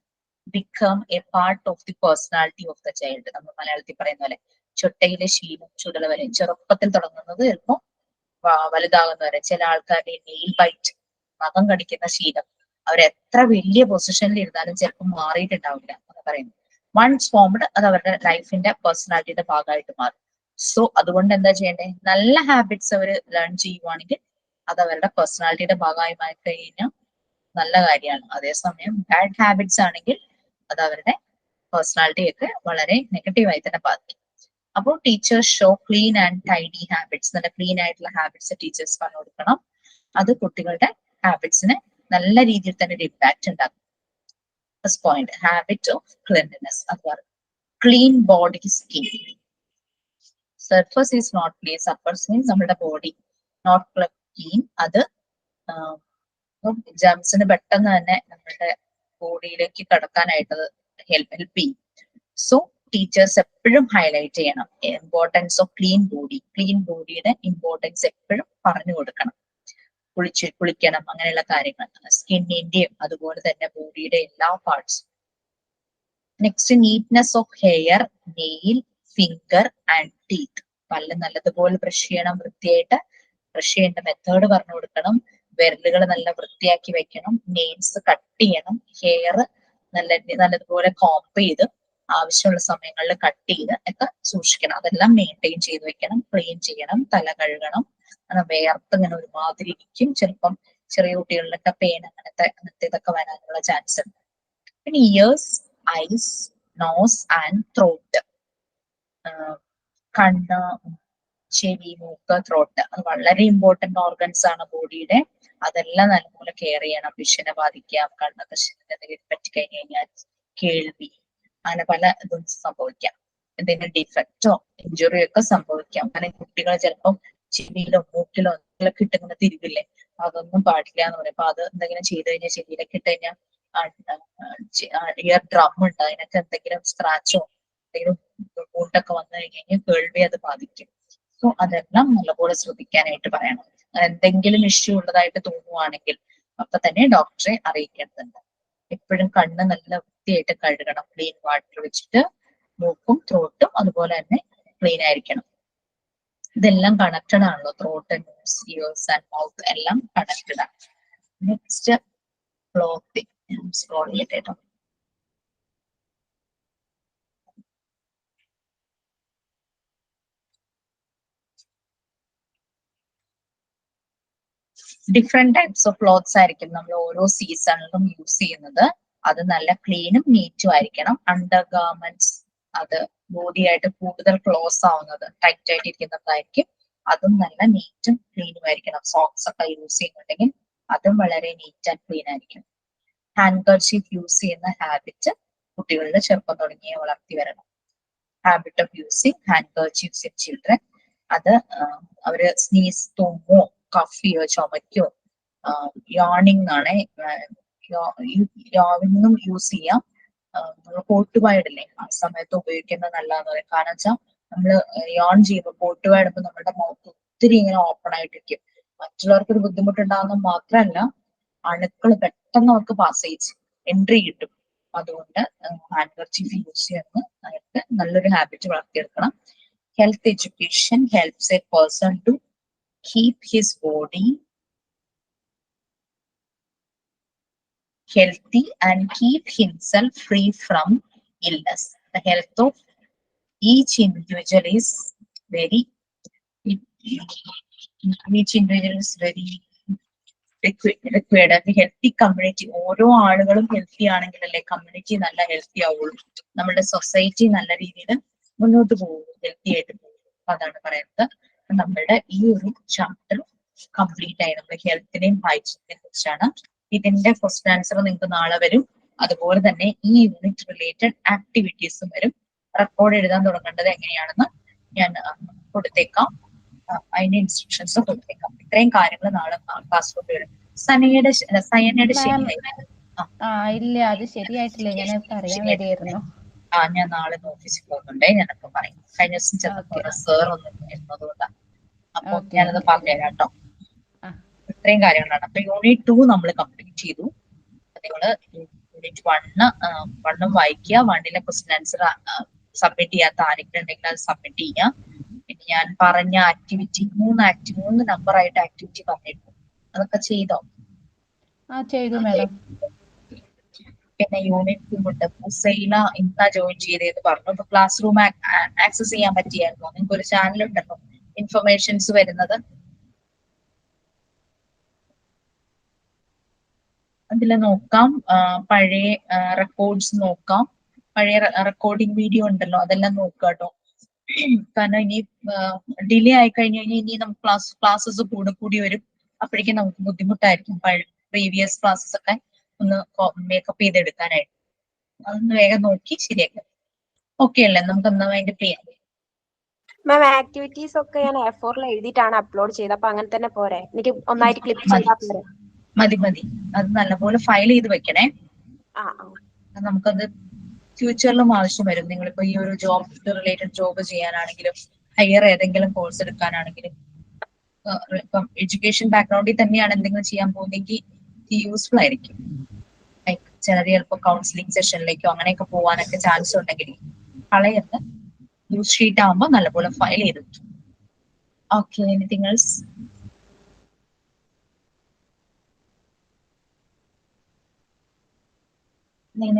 become a part of the personality of the child. നമ്മൾ മലയാളത്തിൽ പറയുന്ന പോലെ ചൊട്ടയിലെ ശീലം ചുടല വരെ. ചെറുപ്പത്തിൽ തുടങ്ങുന്നത് ചിലപ്പോൾ വലുതാകുന്ന വരെ. ചില ആൾക്കാരുടെ നെയിൽ ബൈറ്റ്, നഖം കടിക്കുന്ന ശീലം, അവരെത്ര വലിയ പൊസിഷനിൽ ഇരുന്നാലും ചിലപ്പോൾ മാറിയിട്ടുണ്ടാവില്ല എന്ന് പറയുന്നു. വൺസ് ഫോംഡ്, അത് അവരുടെ ലൈഫിന്റെ പേഴ്സണാലിറ്റിയുടെ ഭാഗമായിട്ട് മാറും. സോ അതുകൊണ്ട് എന്താ ചെയ്യേണ്ടത്, നല്ല ഹാബിറ്റ്സ് അവർ ലേൺ ചെയ്യുവാണെങ്കിൽ അത് അവരുടെ പേഴ്സണാലിറ്റിയുടെ ഭാഗമായി മാറി കഴിഞ്ഞാൽ നല്ല കാര്യമാണ്. അതേസമയം ബാഡ് ഹാബിറ്റ്സ് ആണെങ്കിൽ അത് അവരുടെ പേഴ്സണാലിറ്റിയൊക്കെ വളരെ നെഗറ്റീവായി തന്നെ ബാധിക്കും. അപ്പോൾ teachers show clean and tidy habits. നല്ല ക്ലീൻ ആയിട്ടുള്ള ഹാബിറ്റ്സ് ടീച്ചേഴ്സ് പറഞ്ഞു കൊടുക്കണം. അത് കുട്ടികളുടെ ഹാബിറ്റ്സിന് നല്ല രീതിയിൽ തന്നെ ഒരു ഇമ്പാക്ട് ഉണ്ടാക്കും. First point, habit of cleanliness. അത് clean body skin. Surface is not clean. Surface means നമ്മുടെ ബോഡി, നോട്ട് ക്ലീൻ. അത് ജംസിന് പെട്ടെന്ന് തന്നെ നമ്മുടെ ബോഡിയിലേക്ക് കടക്കാനായിട്ട് ഹെൽപ്പ് ചെയ്യും. സോ ടീച്ചേഴ്സ് എപ്പോഴും ഹൈലൈറ്റ് ചെയ്യണം importance of clean body. Clean ബോഡിയുടെ ഇമ്പോർട്ടൻസ് എപ്പോഴും പറഞ്ഞു കൊടുക്കണം. കുളിക്കണം, അങ്ങനെയുള്ള കാര്യങ്ങൾ. സ്കിന്നിന്റെയും അതുപോലെ തന്നെ ബോഡിയുടെ എല്ലാ പാർട്സും. Next, neatness of hair, nail, finger and teeth. പല്ല് നല്ലതുപോലെ ബ്രഷ് ചെയ്യണം, വൃത്തിയായിട്ട് ബ്രഷ് ചെയ്യേണ്ട മെത്തേഡ് പറഞ്ഞു കൊടുക്കണം. വിരലുകൾ നല്ല വൃത്തിയാക്കി വെക്കണം. നെയിൽസ് കട്ട് ചെയ്യണം. ഹെയർ നല്ലതുപോലെ കോംപ് ചെയ്ത് ആവശ്യമുള്ള സമയങ്ങളിൽ കട്ട് ചെയ്ത് ഒക്കെ സൂക്ഷിക്കണം. അതെല്ലാം മെയിൻറ്റെയിൻ ചെയ്ത് വെക്കണം. ക്ലീൻ ചെയ്യണം. തല കഴുകണം. വേർത്ത് ഇങ്ങനെ ഒരുമാതിരി ഇരിക്കും. ചിലപ്പം ചെറിയ കുട്ടികളിലൊക്കെ പെയിൻ അങ്ങനത്തെ ഇതൊക്കെ വരാനുള്ള ചാൻസ് ഉണ്ട്. പിന്നെ ears, eyes, nose and throat. കണ്ണ്, ചെവി, മൂക്ക്, ത്രോട്ട്, അത് വളരെ ഇമ്പോർട്ടന്റ് ഓർഗൻസ് ആണ് ബോഡിയുടെ. അതെല്ലാം നല്ലപോലെ കെയർ ചെയ്യണം. വിഷനെ ബാധിക്കാം, കണ്ണൊക്കെ എന്തെങ്കിലും പറ്റിക്കഴിഞ്ഞ് കഴിഞ്ഞാൽ കേൾവി, അങ്ങനെ പല ഇതും സംഭവിക്കാം. എന്തെങ്കിലും ഡിഫക്റ്റോ ഇഞ്ചുറിയോ ഒക്കെ സംഭവിക്കാം. അങ്ങനെ കുട്ടികൾ ചിലപ്പം ചെവിയിലോ മൂക്കിലോ എന്തെങ്കിലുമൊക്കെ ഇട്ടിങ്ങനെ തിരികില്ലേ, അതൊന്നും പാടില്ല എന്ന് പറയും. അപ്പൊ അത് എന്തെങ്കിലും ചെയ്ത് കഴിഞ്ഞാൽ, ചെവിയിലൊക്കെ ഇട്ട് കഴിഞ്ഞാൽ ഇയർ ഡ്രം ഉണ്ട്, അതിനൊക്കെ എന്തെങ്കിലും സ്ക്രാച്ചോ എന്തെങ്കിലും കൂട്ടൊക്കെ വന്നു കഴിഞ്ഞാൽ കേൾവി അത് ബാധിക്കും. സോ അതെല്ലാം നല്ലപോലെ ശ്രദ്ധിക്കാനായിട്ട് പറയണം. എന്തെങ്കിലും ഇഷ്യൂ ഉള്ളതായിട്ട് തോന്നുവാണെങ്കിൽ അപ്പൊ തന്നെ ഡോക്ടറെ അറിയിക്കേണ്ടതുണ്ട്. എപ്പോഴും കണ്ണ് നല്ല വൃത്തിയായിട്ട് കഴുകണം. ക്ലീൻ വാട്ടർ വെച്ചിട്ട്. മൂക്കും ത്രോട്ടും അതുപോലെ തന്നെ ക്ലീൻ ആയിരിക്കണം. ഇതെല്ലാം കണക്റ്റഡ് ആണല്ലോ. Throat, nose, ears and mouth എല്ലാം കണക്റ്റഡ് ആണ്. Next clothing. സ്ക്രോൾ ചെയ്യട്ടെ കേട്ടോ. ഡിഫറെന്റ് ടൈപ്സ് ഓഫ് ക്ലോത്ത്സ് ആയിരിക്കും നമ്മൾ ഓരോ സീസണിലും യൂസ് ചെയ്യുന്നത്. അത് നല്ല ക്ലീനും നീറ്റും ആയിരിക്കണം. അണ്ടർ ഗാർമെന്റ്സ് അത് ബോഡി ആയിട്ട് കൂടുതൽ ക്ലോസ് ആവുന്നത് ടൈറ്റ് ആയിട്ട് ഇരിക്കുന്നതായിരിക്കും. അതും നല്ല നീറ്റും ക്ലീനും ആയിരിക്കണം. സോക്സ് ഒക്കെ യൂസ് ചെയ്യുന്നുണ്ടെങ്കിൽ അതും വളരെ നീറ്റ് ആൻഡ് ക്ലീൻ ആയിരിക്കും. ഹാൻഡ് കർച്ചീഫ് യൂസ് ചെയ്യുന്ന ഹാബിറ്റ് കുട്ടികളുടെ ചെറുപ്പം തുടങ്ങിയ വളർത്തി വരണം. Habit of using handkerchiefs in children. അത് അവര് സ്നീസ്, തുമ്മോ, കഫിയോ, ചുമക്കോ, യോണിങ് ആണ്. യോണിങ്ങും യൂസ് ചെയ്യാം. നമ്മൾ പോട്ടുപായിടില്ലേ, ആ സമയത്ത് ഉപയോഗിക്കുന്നത് നല്ലതാന്ന് പറയും. കാരണം വെച്ചാൽ നമ്മള് യോൺ ചെയ്യുമ്പോൾ പോട്ടുപായിടുമ്പോൾ നമ്മുടെ മൗത്ത് ഒത്തിരി ഇങ്ങനെ ഓപ്പൺ ആയിട്ടിരിക്കും. മറ്റുള്ളവർക്ക് ഒരു ബുദ്ധിമുട്ടുണ്ടാകുന്ന മാത്രമല്ല, അണുക്കൾ പെട്ടെന്ന് അവർക്ക് പാസേജ് എൻട്രി കിട്ടും. അതുകൊണ്ട് ഹാൻഡ് കർച്ചീഫ് യൂസ് ചെയ്യുന്നത് അവർക്ക് നല്ലൊരു ഹാബിറ്റ് വളർത്തിയെടുക്കണം. Health education helps a person to keep his body healthy and keep himself free from illness. The health of each individual is very required. And the healthy community, ഓരോ ആളുകളും healthy ആണെങ്കിലല്ലേ community നല്ല healthy ആവുള്ളൂ. നമ്മുടെ society നല്ല രീതിയിൽ മുന്നോട്ട് പോകും, healthy ആയിട്ട് പോകും. അതാണ് പറയുന്നത്. നമ്മളുടെ ഈ ഒരു ചാപ്റ്റർ കംപ്ലീറ്റ് ആയി. നമ്മുടെ ഹെൽത്തിനെയും ഹൈജീനിനെ കുറിച്ചാണ്. ഇതിന്റെ ക്വസ്റ്റ്യൻ ആൻസർ നിങ്ങൾക്ക് നാളെ വരും. അതുപോലെ തന്നെ ഈ യൂണിറ്റ് റിലേറ്റഡ് ആക്ടിവിറ്റീസും വരും. റെക്കോർഡ് എഴുതാൻ തുടങ്ങേണ്ടത് എങ്ങനെയാണെന്ന് ഞാൻ കൊടുത്തേക്കാം. അതിന്റെ ഇൻസ്ട്രക്ഷൻസ് കൊടുത്തേക്കാം. ഇത്രയും കാര്യങ്ങൾ നാളെ ക്ലാസ് റൂമിൽ വരും. സയനയുടെ ശരിയായി? ഇല്ല, അത് ശരിയായിട്ടില്ല. ഞാൻ പറയാൻ വരികയായിരുന്നു. ഞാൻ നാളെ ഓഫീസിൽ പോകുന്നുണ്ടേ, ഞാനപ്പോ പറയും. കഴിഞ്ഞ ദിവസം ചെന്നപ്പോ സർ ഒന്നും ഇരുന്നതുകൊണ്ടാണ്. അപ്പൊ ഞാനത് പറഞ്ഞുതരാം കേട്ടോ. ഇത്രയും കാര്യങ്ങളാണ്. അപ്പൊ യൂണിറ്റ് 2 നമ്മൾ കംപ്ലീറ്റ് ചെയ്തു. നിങ്ങള് യൂണിറ്റ് 1 വായിക്കുക. 1 ക്വസ്റ്റ്യൻ ആൻസർ സബ്മിറ്റ് ചെയ്യാത്ത ആരെങ്കിലും ഉണ്ടെങ്കിൽ അത് സബ്മിറ്റ് ചെയ്യാം. പിന്നെ ഞാൻ പറഞ്ഞ ആക്ടിവിറ്റി 3 നമ്പർ ആയിട്ട് ആക്ടിവിറ്റി പറഞ്ഞിരുന്നു, അതൊക്കെ ചെയ്തോ? ചെയ്തു മാഡം. പിന്നെ യൂണിറ്റ് 2 ഉണ്ട്. മുസൈല ഇന്നാ ജോയിൻ ചെയ്തേന്ന് പറഞ്ഞു. അപ്പൊ ക്ലാസ് റൂം ആക്സസ് ചെയ്യാൻ പറ്റിയായിരുന്നോ? നിങ്ങൾക്ക് ഒരു ചാനൽ ഉണ്ടല്ലോ ഇൻഫർമേഷൻസ് വരുന്നത്. അതിൽ നോക്കാം. പഴയ റെക്കോർഡ്സ് നോക്കാം. പഴയ റെക്കോർഡിംഗ് വീഡിയോ ഉണ്ടല്ലോ, അതെല്ലാം നോക്കുക കേട്ടോ. കാരണം ഇനി ഡിലേ ആയി കഴിഞ്ഞു കഴിഞ്ഞാൽ ഇനി നമുക്ക് ക്ലാസ്സസ് കൂടി വരും. അപ്പോഴേക്കും നമുക്ക് ബുദ്ധിമുട്ടായിരിക്കും പ്രീവിയസ് ക്ലാസ്സസ് ഒക്കെ ഒന്ന് മേക്കപ്പ് ചെയ്തെടുക്കാനായിട്ട്. അതൊന്ന് വേഗം നോക്കി ശരിയാക്കാം. ഓക്കെ അല്ലേ? നമുക്ക് എന്നാ വേണ്ടി ചെയ്യാം. മാം, ആക്ടിവിറ്റീസ് ഒക്കെ ഞാൻ A4 എഴുതിയിട്ടാണ് അപ്ലോഡ് ചെയ്തത്. അപ്പൊ അങ്ങനെ തന്നെ പോരെ? എനിക്ക് ഒന്നായിട്ട് ക്ലിക്ക് ചെയ്താൽ പോരെ? മതി. അത് നല്ലപോലെ ഫയൽ ചെയ്ത് വെക്കണേ. നമുക്കത് ഫ്യൂച്ചറിലും ആവശ്യം വരും. നിങ്ങളിപ്പോ ഈ ഒരു ജോബ് റിലേറ്റഡ് ജോബ് ചെയ്യാനാണെങ്കിലും ഹയർ ഏതെങ്കിലും കോഴ്സ് എടുക്കാനാണെങ്കിലും ഇപ്പം എഡ്യൂക്കേഷൻ ബാക്ക്ഗ്രൗണ്ടിൽ തന്നെയാണ് എന്തെങ്കിലും ചെയ്യാൻ പോകുന്നെങ്കിൽ യൂസ്ഫുൾ ആയിരിക്കും. ലൈക്ക് ചിലപ്പോൾ കൗൺസിലിംഗ് സെഷനിലേക്കോ അങ്ങനെയൊക്കെ പോകാനൊക്കെ ചാൻസ് ഉണ്ടെങ്കിൽ കളയത്ത് ന്യൂസ് ഷീറ്റ് ആകുമ്പോൾ നല്ലപോലെ ഫയൽ ചെയ്ത് വെക്കും. Okay, anything else?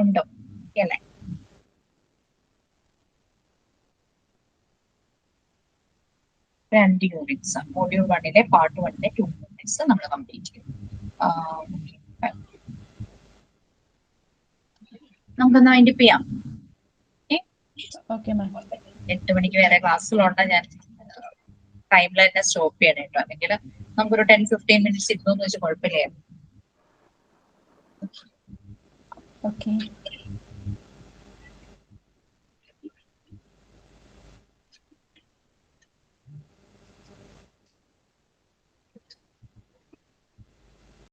ഉണ്ടോ? അല്ലേ? രണ്ട് യൂണിറ്റ്സ് മോഡ്യൂൾ 1 പാർട്ട് 1 2 യൂണിറ്റ്സ് നമ്മൾ കംപ്ലീറ്റ് ചെയ്തു. നമുക്കൊന്ന് അതിന്റെ ചെയ്യാം. 8 മണിക്ക് വേറെ ക്ലാസ്സുകളുണ്ട്. ഞാൻ ടൈമിൽ തന്നെ സ്റ്റോപ്പ് ചെയ്യണം കേട്ടോ. അല്ലെങ്കിൽ നമുക്കൊരു 10-15 മിനിറ്റ്സ് ഇരുന്നു വെച്ച് കുഴപ്പമില്ലായിരുന്നു.